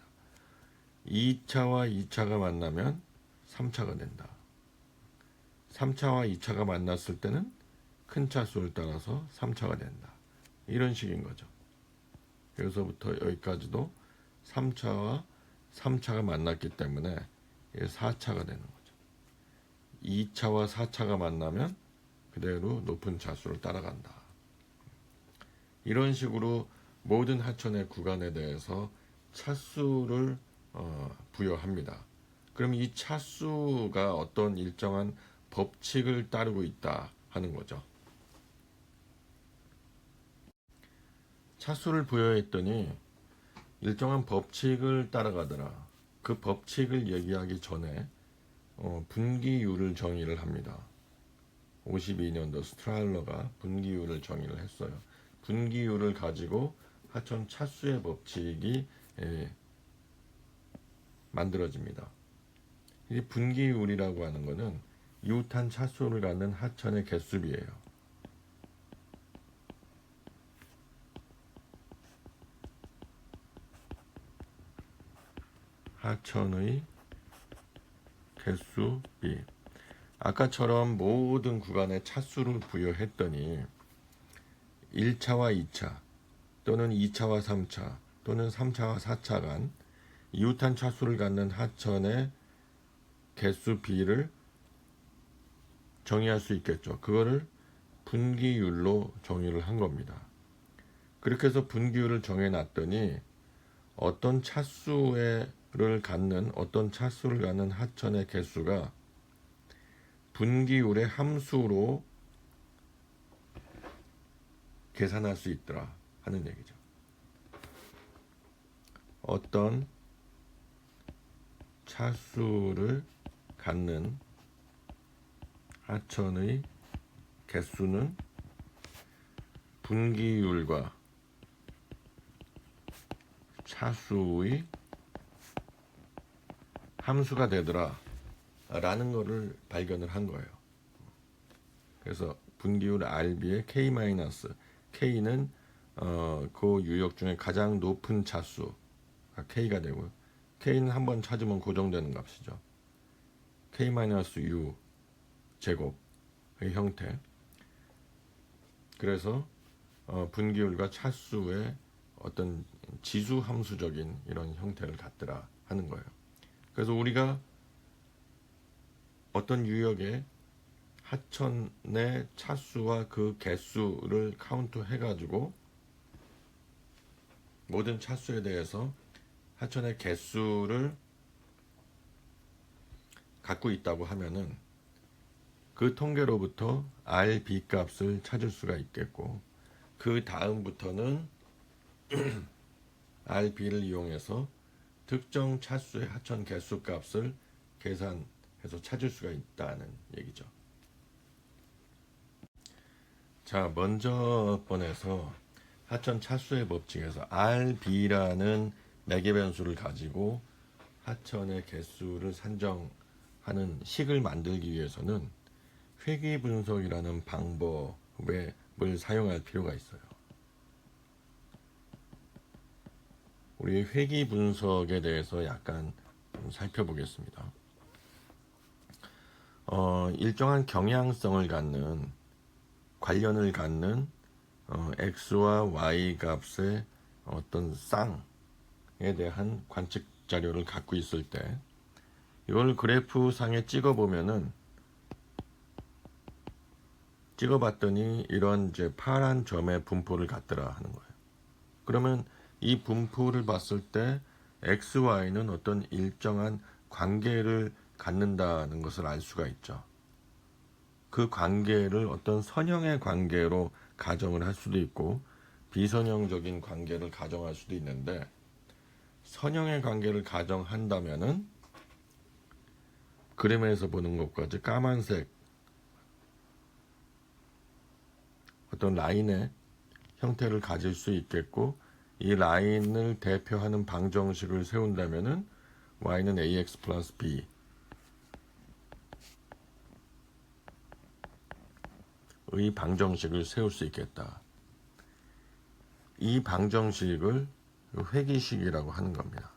2차와 2차가 만나면 3차가 된다. 3차와 2차가 만났을 때는 큰 차수를 따라서 3차가 된다. 이런 식인 거죠. 여기서부터 여기까지도 3차와 3차가 만났기 때문에 4차가 되는 거죠. 2차와 4차가 만나면 그대로 높은 차수를 따라간다. 이런 식으로 모든 하천의 구간에 대해서 차수를 부여합니다. 그럼 이 차수가 어떤 일정한 법칙을 따르고 있다 하는 거죠. 차수를 부여했더니 일정한 법칙을 따라가더라. 그 법칙을 얘기하기 전에 분기율을 정의를 합니다. 52년도 스트랄러가 분기율을 정의를 했어요. 분기율을 가지고 하천 차수의 법칙이 만들어집니다. 이 분기율이라고 하는 것은 유탄 차수를 갖는 하천의 개수비예요. 하천의 개수비. 아까처럼 모든 구간에 차수를 부여했더니 1차와 2차 또는 2차와 3차 또는 3차와 4차 간 이웃한 차수를 갖는 하천의 개수비를 정의할 수 있겠죠. 그거를 분기율로 정의를 한 겁니다. 그렇게 해서 분기율을 정해놨더니 어떤 차수를 갖는 하천의 개수가 분기율의 함수로 계산할 수 있더라 하는 얘기죠. 어떤 차수를 갖는 하천의 개수는 분기율과 차수의 함수가 되더라 라는 것을 발견을 한 거예요. 그래서 분기율 RB의 K-, K는 그 유역 중에 가장 높은 차수가 K가 되고요. K는 한번 찾으면 고정되는 값이죠. K-U 제곱의 형태. 그래서 분기율과 차수의 어떤 지수 함수적인 이런 형태를 갖더라 하는 거예요. 그래서 우리가 어떤 유역의 하천의 차수와 그 개수를 카운트 해가지고 모든 차수에 대해서 하천의 개수를 갖고 있다고 하면은 그 통계로부터 RB 값을 찾을 수가 있겠고, 그 다음부터는 RB를 이용해서 특정 차수의 하천 개수 값을 계산해서 찾을 수가 있다는 얘기죠. 자, 먼저 번에서 하천 차수의 법칙에서 RB라는 매개 변수를 가지고 하천의 개수를 산정하는 식을 만들기 위해서는 회귀 분석이라는 방법을 사용할 필요가 있어요. 우리 회귀 분석에 대해서 약간 좀 살펴보겠습니다. 일정한 경향성을 갖는, 관련을 갖는 x와 y 값의 어떤 쌍에 대한 관측 자료를 갖고 있을 때 이걸 그래프 상에 찍어봤더니 이런 이제 파란 점의 분포를 갖더라 하는 거예요. 그러면 이 분포를 봤을 때 x, y는 어떤 일정한 관계를 갖는다는 것을 알 수가 있죠. 그 관계를 어떤 선형의 관계로 가정을 할 수도 있고 비선형적인 관계를 가정할 수도 있는데, 선형의 관계를 가정한다면은 그림에서 보는 것과 같이 까만색 어떤 라인의 형태를 가질 수 있겠고, 이 라인을 대표하는 방정식을 세운다면은 y는 ax 플러스 b 의 방정식을 세울 수 있겠다. 이 방정식을 회귀식이라고 하는 겁니다.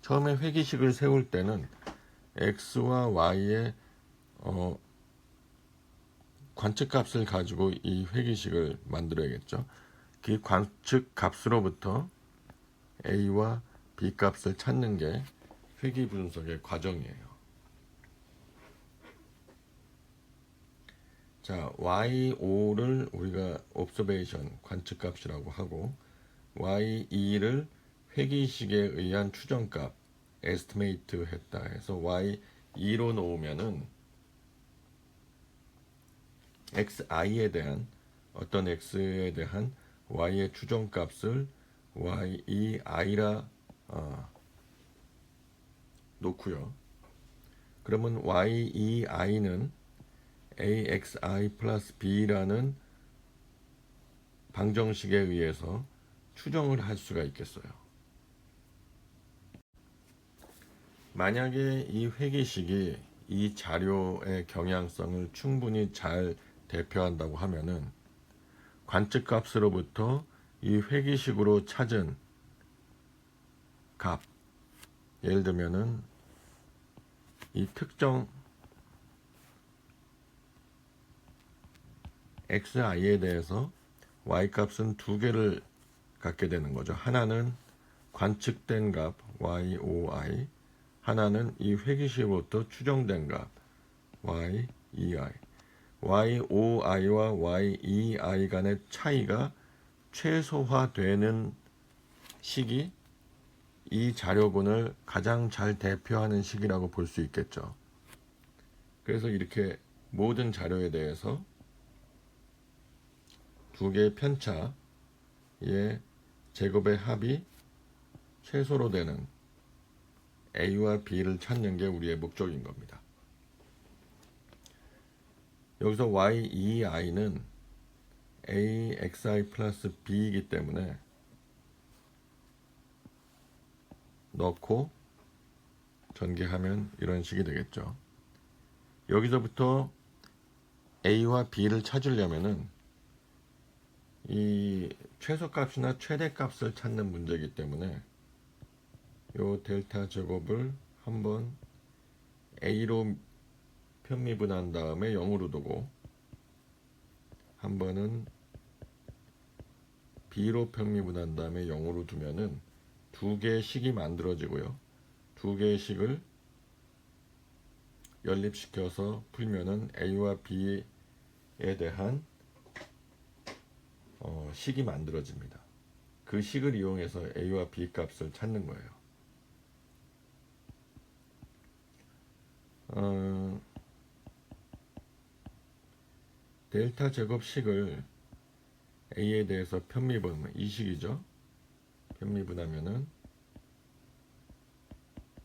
처음에 회귀식을 세울 때는 x와 y의 어, 관측값을 가지고 이 회기식을 만들어야겠죠. 그 관측값으로부터 A와 B 값을 찾는 게 회기 분석의 과정이에요. 자, Y5를 우리가 observation 관측값이라고 하고 Y2를 회기식에 의한 추정값 estimate 했다 해서 Y2로 놓으면은 XI에 대한 어떤 X에 대한 Y의 추정값을 Y2I라 놓고요. 그러면 Y2I는 AXI 플러스 B라는 방정식에 의해서 추정을 할 수가 있겠어요. 만약에 이 회기식이 이 자료의 경향성을 충분히 잘 대표한다고 하면은 관측값으로부터 이 회기식으로 찾은 값, 예를 들면은 이 특정 xi에 대해서 y값은 두 개를 갖게 되는 거죠. 하나는 관측된 값 y5i, 하나는 이 회기식으로부터 추정된 값 y2i. y5i와 y2i 간의 차이가 최소화되는 식이 이 자료군을 가장 잘 대표하는 식이라고 볼 수 있겠죠. 그래서 이렇게 모든 자료에 대해서 두 개의 편차의 제곱의 합이 최소로 되는 A와 B를 찾는 게 우리의 목적인 겁니다. 여기서 Y2I는 AXI 플러스 B이기 때문에 넣고 전개하면 이런 식이 되겠죠. 여기서부터 A와 B를 찾으려면은 이 최소값이나 최대값을 찾는 문제이기 때문에 요 델타 제곱을 한번 A로 편미분한 다음에 0으로 두고 한 번은 B로 편미분한 다음에 0으로 두면은 두 개의 식이 만들어지고요. 두 개의 식을 연립시켜서 풀면은 A와 B에 대한 식이 만들어집니다. 그 식을 이용해서 A와 B 값을 찾는 거예요. 델타 제곱식을 A에 대해서 편미분하면 이 식이죠. 편미분하면은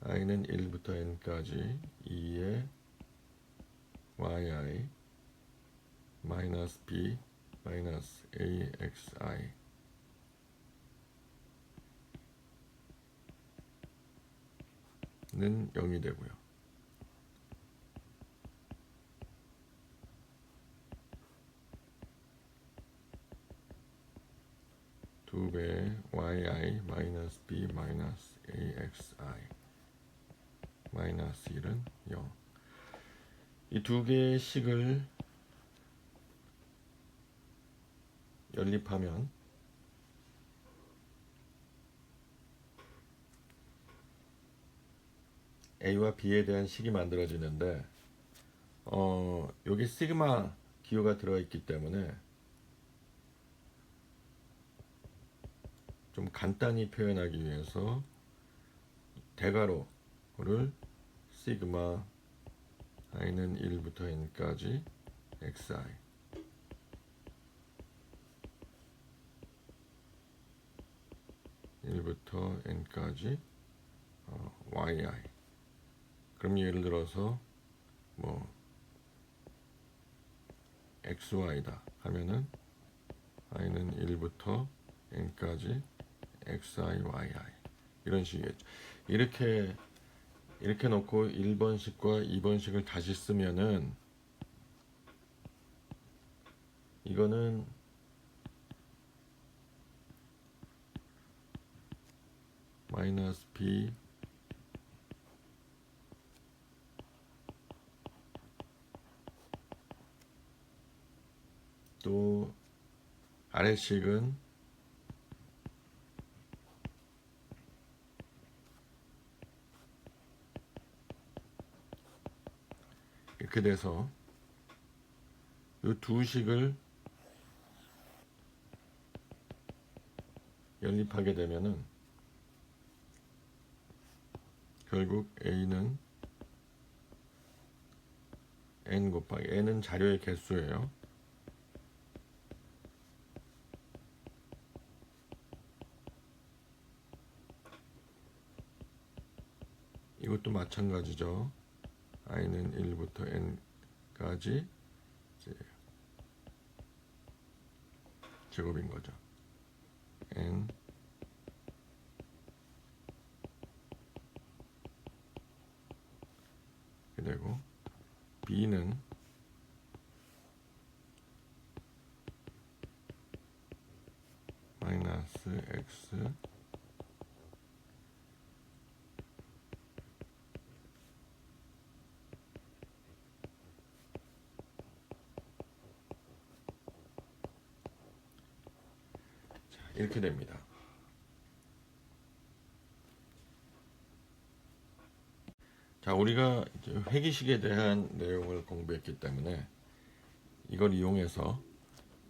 i는 1부터 n까지 2의 yi 마이너스 b 마이너스 axi 는 0이 되고요. 두 배의 yi 마이너스 b 마이너스 axi 마이너스 1은 0. 이 두 개의 식을 연립하면 A와 B에 대한 식이 만들어지는데 여기 시그마 기호가 들어있기 때문에 좀 간단히 표현하기 위해서 대괄호를 시그마 i는 1부터 n까지 xi 1부터 n까지 yi. 그럼 예를 들어서 뭐 xy다 하면은 i는 1부터 n까지 xi yi 이런 식이겠죠. 이렇게 놓고 1번식과 2번식을 다시 쓰면은 이거는 마이너스 b 또 아래식은 이렇게 돼서 이 두 식을 연립하게 되면은 결국 A는 n 곱하기 n은 자료의 개수예요. 이것도 마찬가지죠. i는 1부터 n까지 제곱인 거죠. n 되고 b는 마이너스 x 이렇게 됩니다. 자, 우리가 이제 회기식에 대한 내용을 공부했기 때문에 이걸 이용해서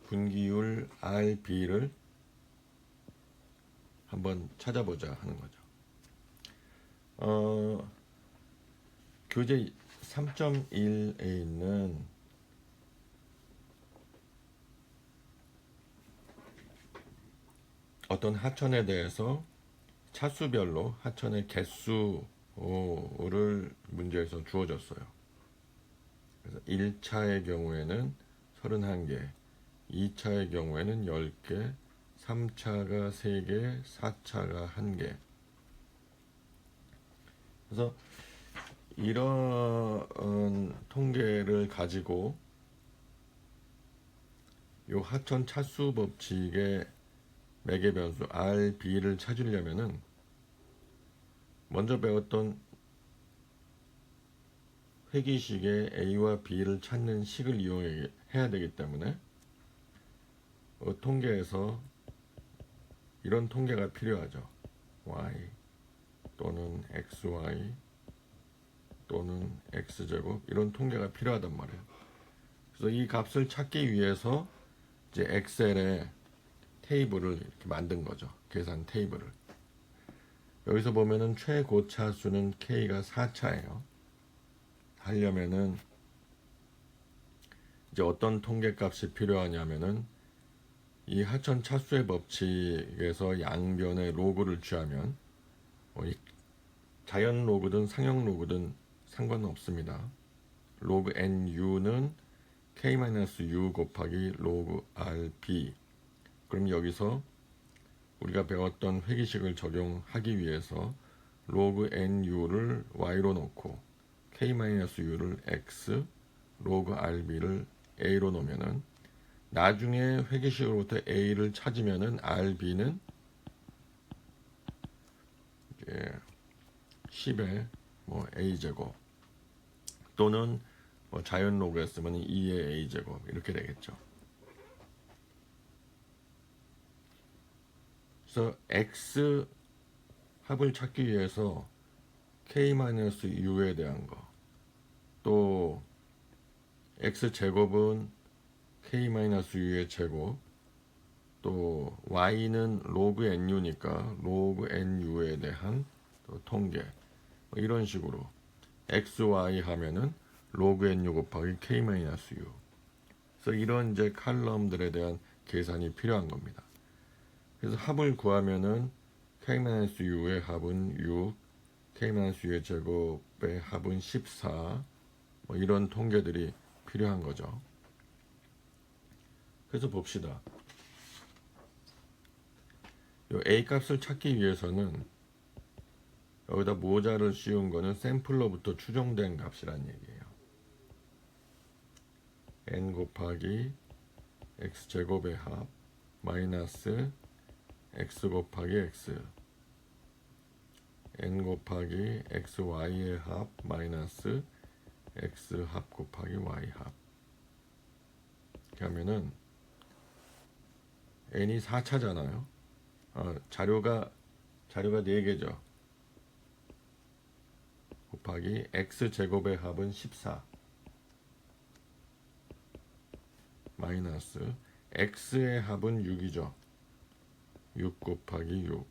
분기율 RB를 한번 찾아보자 하는 거죠. 교재 3.1에 있는 어떤 하천에 대해서 차수별로 하천의 개수를 문제에서 주어졌어요. 그래서 1차의 경우에는 31개, 2차의 경우에는 10개, 3차가 3개, 4차가 1개. 그래서 이런 통계를 가지고 이 하천 차수 법칙의 매개 변수 RB를 찾으려면은 먼저 배웠던 회기식의 A와 B를 찾는 식을 이용해야 되기 때문에 통계에서 이런 통계가 필요하죠. Y 또는 XY 또는 X제곱 이런 통계가 필요하단 말이에요. 그래서 이 값을 찾기 위해서 이제 엑셀에 테이블을 이렇게 만든 거죠. 계산 테이블을. 여기서 보면은 최고차 수는 K가 4차예요. 하려면은 이제 어떤 통계값이 필요하냐면은 이 하천 차수의 법칙에서 양변의 로그를 취하면 자연 로그든 상형 로그든 상관없습니다. 로그 NU는 K-U 곱하기 로그 RB. 그럼 여기서 우리가 배웠던 회기식을 적용하기 위해서 로그 NU를 Y로 놓고 K-U를 X, 로그 RB를 A로 놓으면은 나중에 회기식으로부터 A를 찾으면은 RB는 10의 A제곱 또는 자연 로그 했으면 2의 A제곱 이렇게 되겠죠. 그래서 X 합을 찾기 위해서 K-U에 대한 거, 또 X제곱은 K-U의 제곱, 또 Y는 로그 NU니까 로그 NU에 대한 또 통계, 이런 식으로 XY 하면은 로그 NU 곱하기 K-U. 그래서 이런 이제 칼럼들에 대한 계산이 필요한 겁니다. 그래서 합을 구하면은 K-U의 합은 6, K-U의 제곱의 합은 14, 이런 통계들이 필요한 거죠. 그래서 봅시다. 요 A 값을 찾기 위해서는 여기다 모자를 씌운 거는 샘플러부터 추정된 값이란 얘기예요. n 곱하기 x제곱의 합 마이너스 x 곱하기 x n 곱하기 xy의 합 마이너스 x 합 곱하기 y 합. 이렇게 하면은 n이 4차잖아요. 자료가 4개죠. 곱하기 x제곱의 합은 14 마이너스 x의 합은 6이죠. 6 곱하기 6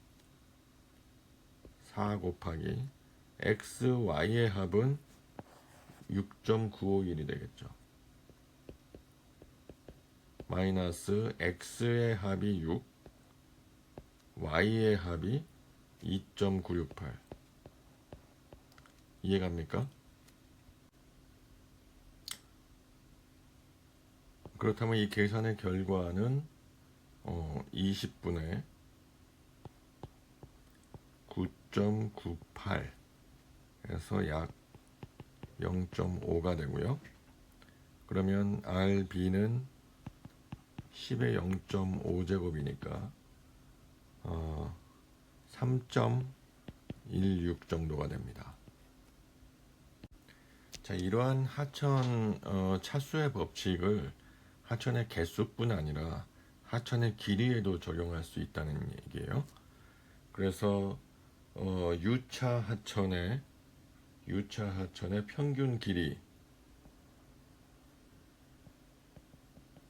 4 곱하기 xy의 합은 6.951이 되겠죠. 마이너스 x의 합이 6 y의 합이 2.968 이해갑니까? 그렇다면 이 계산의 결과는 20분의 9.98 해서 약 0.5가 되고요. 그러면 RB는 10의 0.5제곱이니까 3.16 정도가 됩니다. 자, 이러한 하천 차수의 법칙을 하천의 개수뿐 아니라 하천의 길이에도 적용할 수 있다는 얘기예요. 그래서 U차 하천의 평균 길이,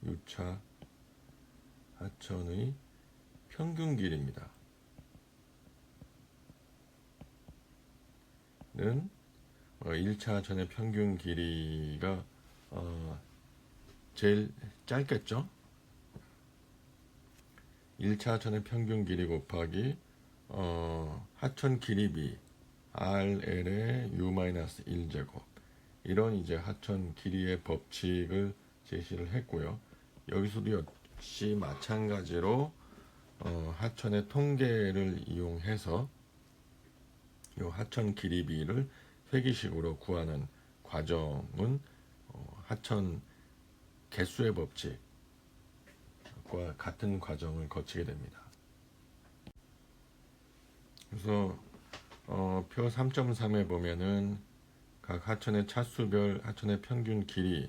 U차 하천의 평균 길이입니다. 는 1차 하천의 평균 길이가 제일 짧겠죠? 1차 하천의 평균 길이 곱하기 하천 길이비 RL의 U-1제곱, 이런 이제 하천 길이의 법칙을 제시를 했고요. 여기서도 역시 마찬가지로 하천의 통계를 이용해서 이 하천 길이비를 회기식으로 구하는 과정은 하천 개수의 법칙과 같은 과정을 거치게 됩니다. 그래서 표 3.3에 보면은 각 하천의 차수별 하천의 평균 길이,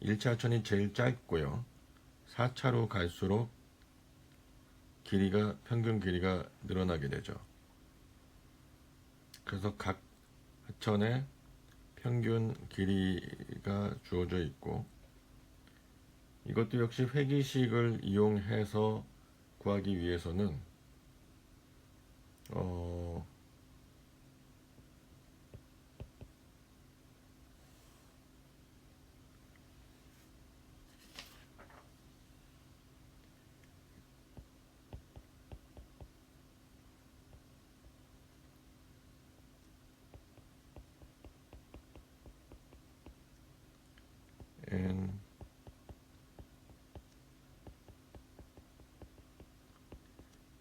1차 하천이 제일 짧고요. 4차로 갈수록 평균 길이가 늘어나게 되죠. 그래서 각 하천의 평균 길이가 주어져 있고, 이것도 역시 회기식을 이용해서 구하기 위해서는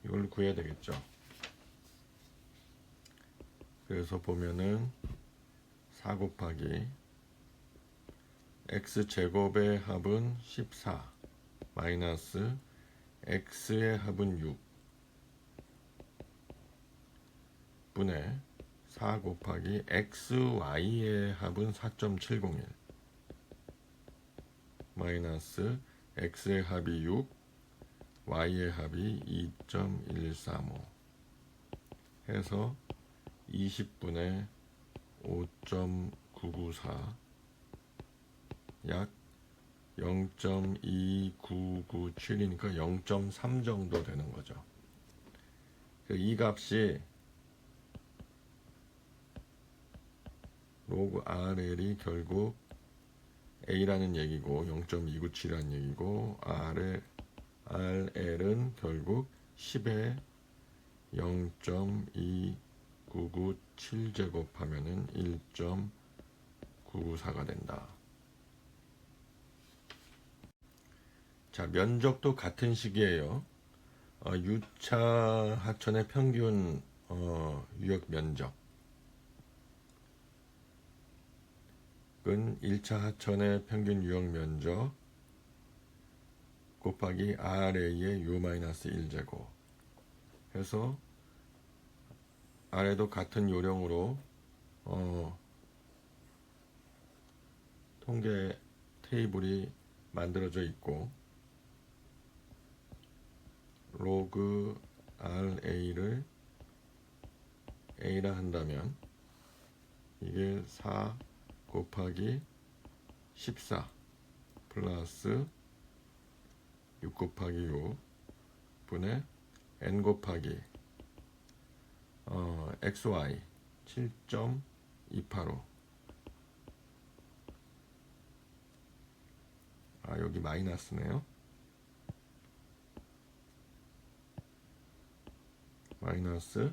이걸 구해야 되겠죠. 그래서 보면은 4 곱하기 x제곱의 합은 14 마이너스 x의 합은 6 분의 4 곱하기 xy의 합은 4.701 마이너스 x의 합이 6 y의 합이 2.135 해서 20분의 5.994 약 0.2997이니까 0.3 정도 되는 거죠. 이 값이 로그 RL이 결국 A라는 얘기고 0.297이라는 얘기고, RL은 결국 10에 0.2997제곱 하면은 1.994가 된다. 자, 면적도 같은 식이에요. U차 하천의 평균 유역 면적은 1차 하천의 평균 유역 면적 곱하기 RA의 U-1제곱 해서 아래도 같은 요령으로 통계 테이블이 만들어져 있고 로그 RA를 A라 한다면 이게 4 곱하기 14 플러스 6 곱하기 6 분의 N 곱하기 XY 7.285. 여기 마이너스네요. 마이너스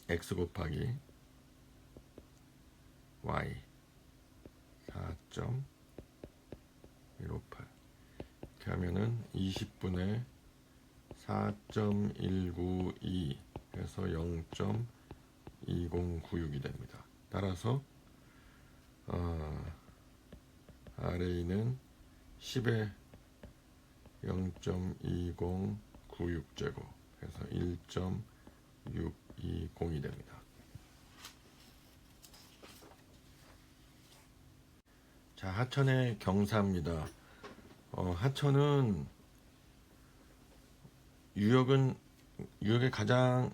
X 곱하기 Y 4.158. 이렇게 하면은 20분의 4.192 해서 0.2096이 됩니다. 따라서 RA는 10의 0.2096제곱 해서 1.620이 됩니다. 자, 하천의 경사입니다. 하천은 유역의 가장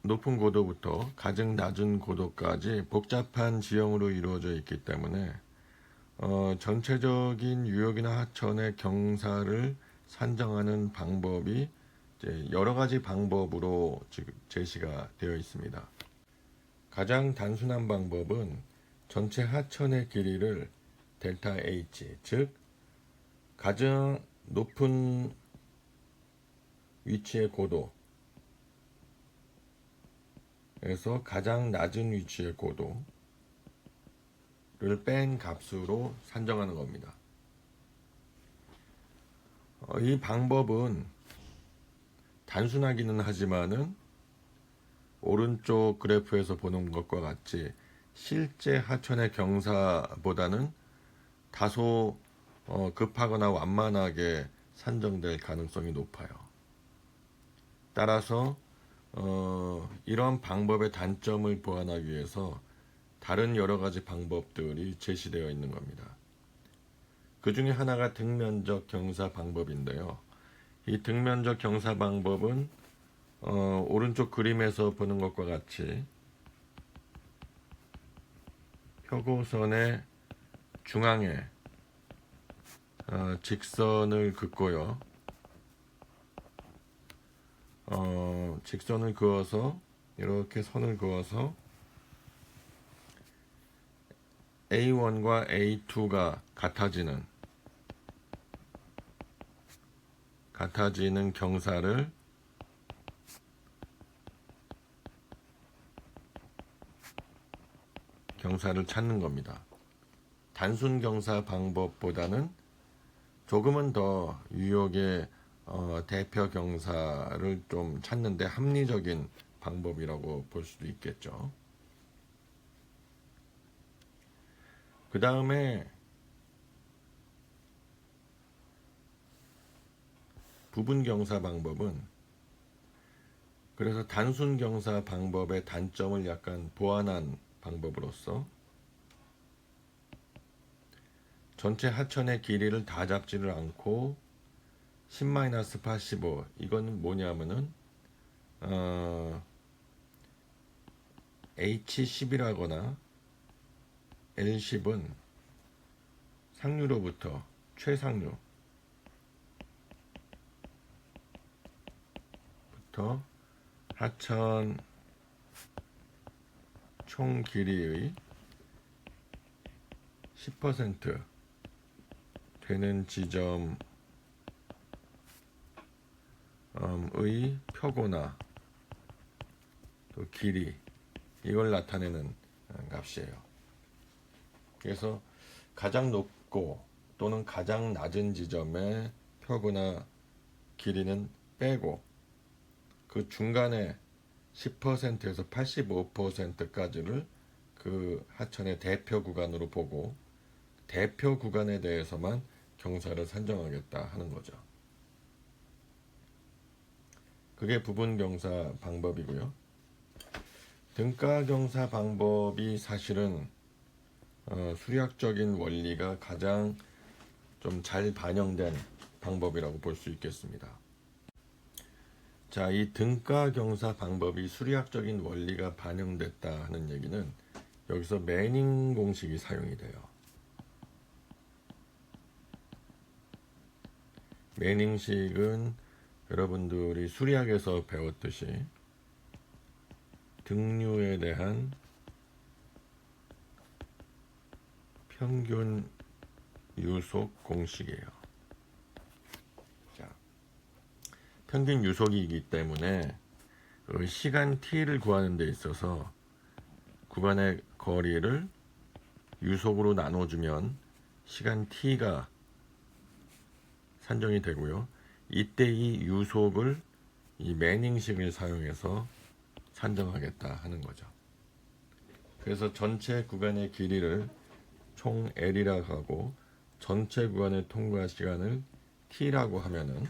높은 고도부터 가장 낮은 고도까지 복잡한 지형으로 이루어져 있기 때문에 전체적인 유역이나 하천의 경사를 산정하는 방법이 이제 여러 가지 방법으로 지금 제시가 되어 있습니다. 가장 단순한 방법은 전체 하천의 길이를 델타 H, 즉 가장 높은 위치의 고도에서 가장 낮은 위치의 고도를 뺀 값으로 산정하는 겁니다. 이 방법은 단순하기는 하지만은 오른쪽 그래프에서 보는 것과 같이 실제 하천의 경사보다는 다소 급하거나 완만하게 산정될 가능성이 높아요. 따라서 이런 방법의 단점을 보완하기 위해서 다른 여러 가지 방법들이 제시되어 있는 겁니다. 그 중에 하나가 등면적 경사 방법인데요. 이 등면적 경사 방법은 오른쪽 그림에서 보는 것과 같이 표고선의 중앙에 직선을 긋고요. 직선을 그어서 이렇게 선을 그어서 A1과 A2가 같아지는 경사를 찾는 겁니다. 단순 경사 방법보다는 조금은 더 유역의 대표 경사를 좀 찾는데 합리적인 방법이라고 볼 수도 있겠죠. 그 다음에 부분 경사 방법은 그래서 단순 경사 방법의 단점을 약간 보완한 방법으로서 전체 하천의 길이를 다 잡지를 않고 10-85 이거는 뭐냐면은 H10이라거나 L10은 상류로부터 최상류부터 하천 총 길이의 10% 되는 지점의 표고나 또 길이 이걸 나타내는 값이에요. 그래서 가장 높고 또는 가장 낮은 지점의 표고나 길이는 빼고 그 중간에 10%에서 85%까지를 그 하천의 대표 구간으로 보고 대표 구간에 대해서만 경사를 산정하겠다 하는 거죠. 그게 부분 경사 방법이고요. 등가 경사 방법이 사실은 수리학적인 원리가 가장 좀 잘 반영된 방법이라고 볼 수 있겠습니다. 자, 이 등가경사 방법이 수리학적인 원리가 반영됐다 하는 얘기는 여기서 매닝 공식이 사용이 돼요. 매닝식은 여러분들이 수리학에서 배웠듯이 등류에 대한 평균 유속 공식이에요. 자, 평균 유속이기 때문에 시간 t를 구하는 데 있어서 구간의 거리를 유속으로 나눠주면 시간 t가 산정이 되고요. 이때 이 유속을 이 매닝식을 사용해서 산정하겠다 하는 거죠. 그래서 전체 구간의 길이를 총 L이라고 하고 전체 구간의 통과 시간을 T라고 하면은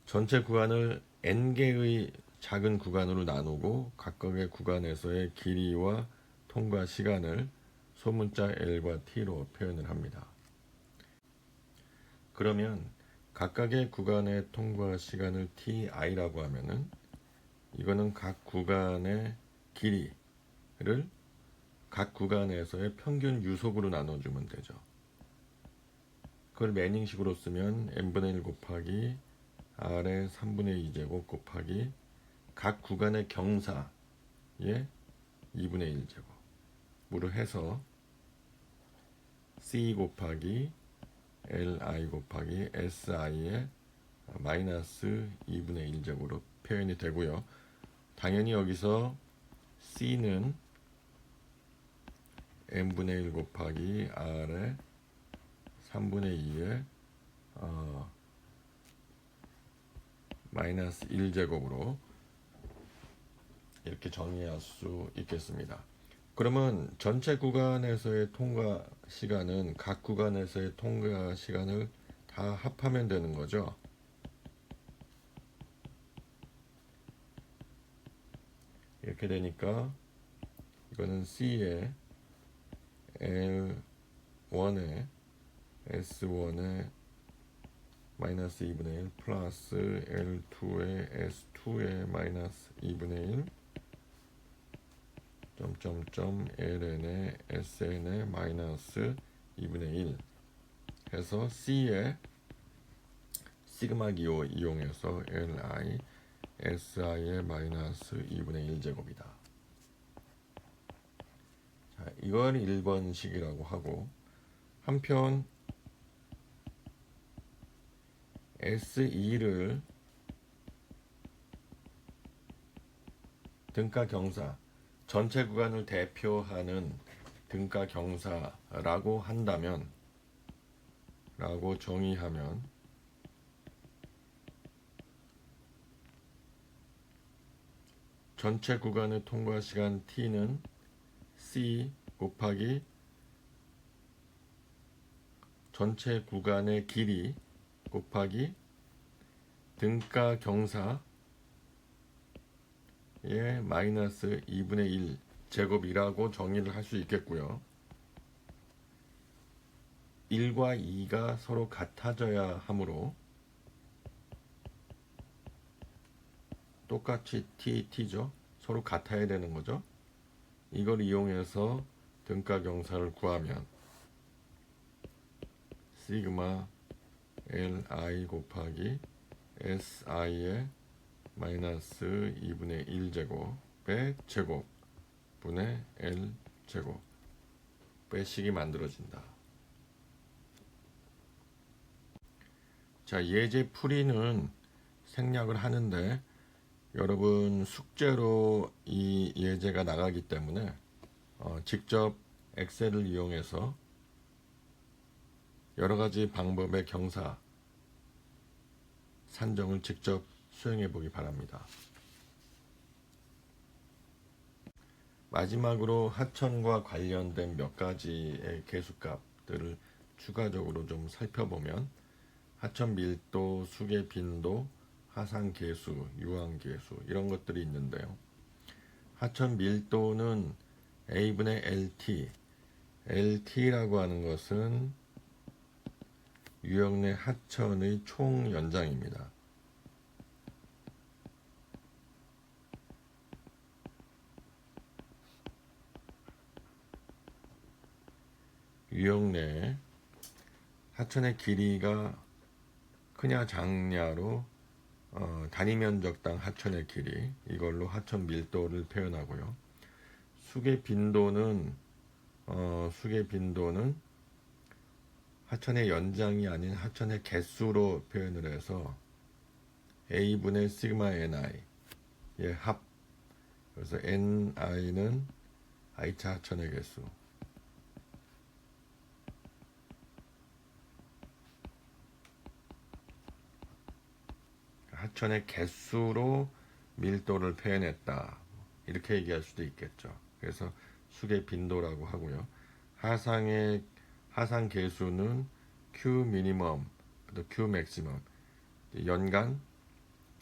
전체 구간을 N개의 작은 구간으로 나누고 각각의 구간에서의 길이와 통과 시간을 소문자 L과 T로 표현을 합니다. 그러면 각각의 구간의 통과 시간을 TI라고 하면은 이거는 각 구간의 길이를 각 구간에서의 평균 유속으로 나눠주면 되죠. 그걸 매닝식으로 쓰면 n분의 1 곱하기 r의 3분의 2제곱 곱하기 각 구간의 경사의 2분의 1제곱으로 해서 c 곱하기 li 곱하기 si의 마이너스 2분의 1제곱으로 표현이 되고요. 당연히 여기서 c는 n분의 1 곱하기 r의 3분의 2의 마이너스 1제곱으로 이렇게 정의할 수 있겠습니다. 그러면 전체 구간에서의 통과 시간은 각 구간에서의 통과 시간을 다 합하면 되는 거죠. 이렇게 되니까 이거는 C에 L1에 S1에 마이너스 2분의 1 플러스 L2에 S2에 마이너스 2분의 1 점점점 ln에 sn에 마이너스 2분의 1 해서 C에 시그마 기호 이용해서 li si의 마이너스 2분의 1제곱이다. 자, 이걸 1번식이라고 하고 한편 S2를 등가 경사 전체 구간을 대표하는 등가 경사라고 한다면 라고 정의하면 전체 구간의 통과 시간 t는 c 곱하기 전체 구간의 길이 곱하기 등가 경사의 마이너스 2분의 1 제곱이라고 정의를 할 수 있겠고요. 1과 2가 서로 같아져야 하므로 똑같이 t죠. 서로 같아야 되는 거죠. 이걸 이용해서 등가 경사를 구하면 시그마 li 곱하기 si의 마이너스 2분의 1제곱의 제곱분의 l 제곱의 식이 만들어진다. 자, 예제 풀이는 생략을 하는데 여러분 숙제로 이 예제가 나가기 때문에 직접 엑셀을 이용해서 여러가지 방법의 경사 산정을 직접 수행해 보기 바랍니다. 마지막으로 하천과 관련된 몇 가지의 계수값들을 추가적으로 좀 살펴보면 하천 밀도, 수계 빈도, 하상 계수, 유황 계수 이런 것들이 있는데요. 하천 밀도는 A분의 LT. LT라고 하는 것은 유역 내 하천의 총 연장입니다. 유역 내 하천의 길이가 크냐 작냐로 단위 면적당 하천의 길이, 이걸로 하천 밀도를 표현하고요. 수계 빈도는 하천의 연장이 아닌 하천의 개수로 표현을 해서 A분의 시그마 NI의 합. 그래서 NI는 I차 하천의 개수. 하천의 개수로 밀도를 표현했다, 이렇게 얘기할 수도 있겠죠. 그래서 수계 빈도라고 하고요. 하상 개수는 Q 미니멈, Q 맥시멈, 연간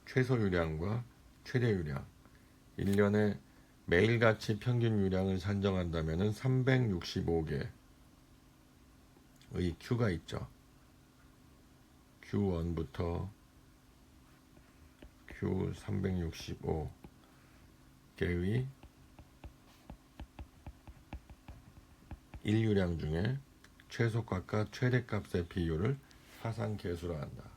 최소 유량과 최대 유량, 1년에 매일같이 평균 유량을 산정한다면 365개의 Q가 있죠. Q1부터 Q365개의 1유량 중에 최소값과 최대값의 비율을 하상계수로 한다.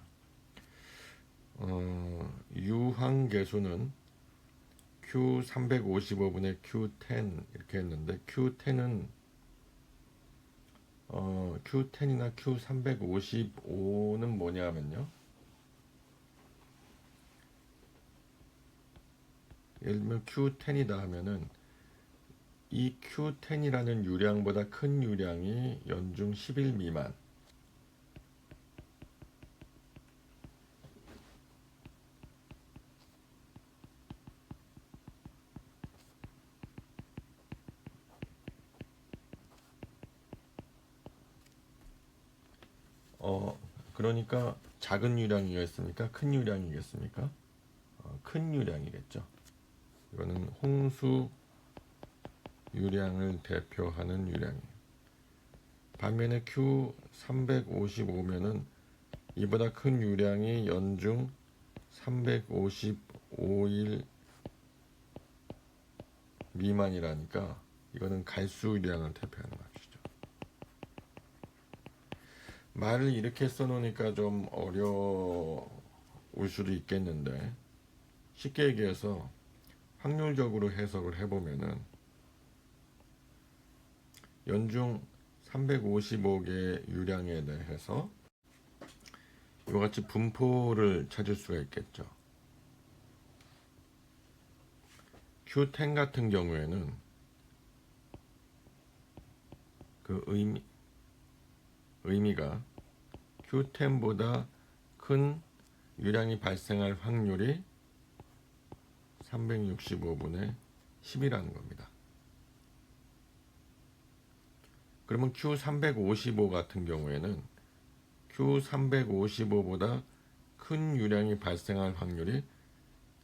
유항계수는 Q355분의 Q10 이렇게 했는데, Q10이나 Q355는 뭐냐면요, 예를 들면 Q10이다 하면은 이 Q10이라는 유량보다 큰 유량이 연중 10일 미만, 그러니까 작은 유량이겠습니까? 큰 유량이겠습니까? 큰 유량이겠죠. 이거는 홍수 유량을 대표하는 유량이에요. 반면에 Q355면은 이보다 큰 유량이 연중 355일 미만이라니까 이거는 갈수 유량을 대표하는 것이죠. 말을 이렇게 써놓으니까 좀 어려울 수도 있겠는데, 쉽게 얘기해서 확률적으로 해석을 해보면은 연중 355개 유량에 대해서 이같이 분포를 찾을 수가 있겠죠. Q10 같은 경우에는 그 의미가 Q10보다 큰 유량이 발생할 확률이 365분의 10이라는 겁니다. 그러면 Q355 같은 경우에는 Q355보다 큰 유량이 발생할 확률이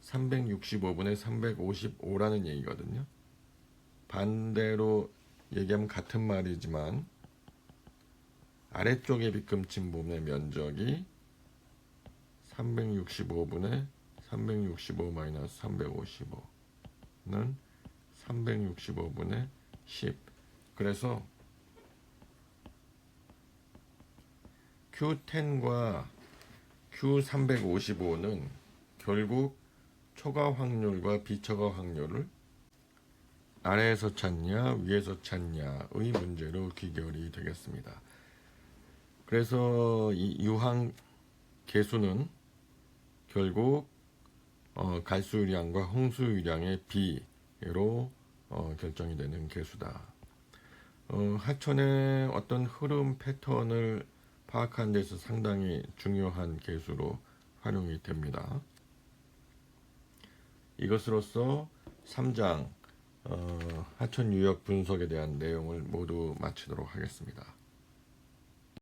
365분의 355라는 얘기거든요. 반대로 얘기하면 같은 말이지만 아래쪽에 빗금친 부분의 면적이 365분의 365 마이너스 355는 365분의 10. 그래서 Q10과 Q355는 결국 초과 확률과 비초과 확률을 아래에서 찾냐 위에서 찾냐의 문제로 귀결이 되겠습니다. 그래서 이 유항 계수는 결국 갈수 유량과 홍수 유량의 비로 결정이 되는 계수다. 하천의 어떤 흐름 패턴을 파악하는 데서 상당히 중요한 계수로 활용이 됩니다. 이것으로써 3장 하천 유역 분석에 대한 내용을 모두 마치도록 하겠습니다.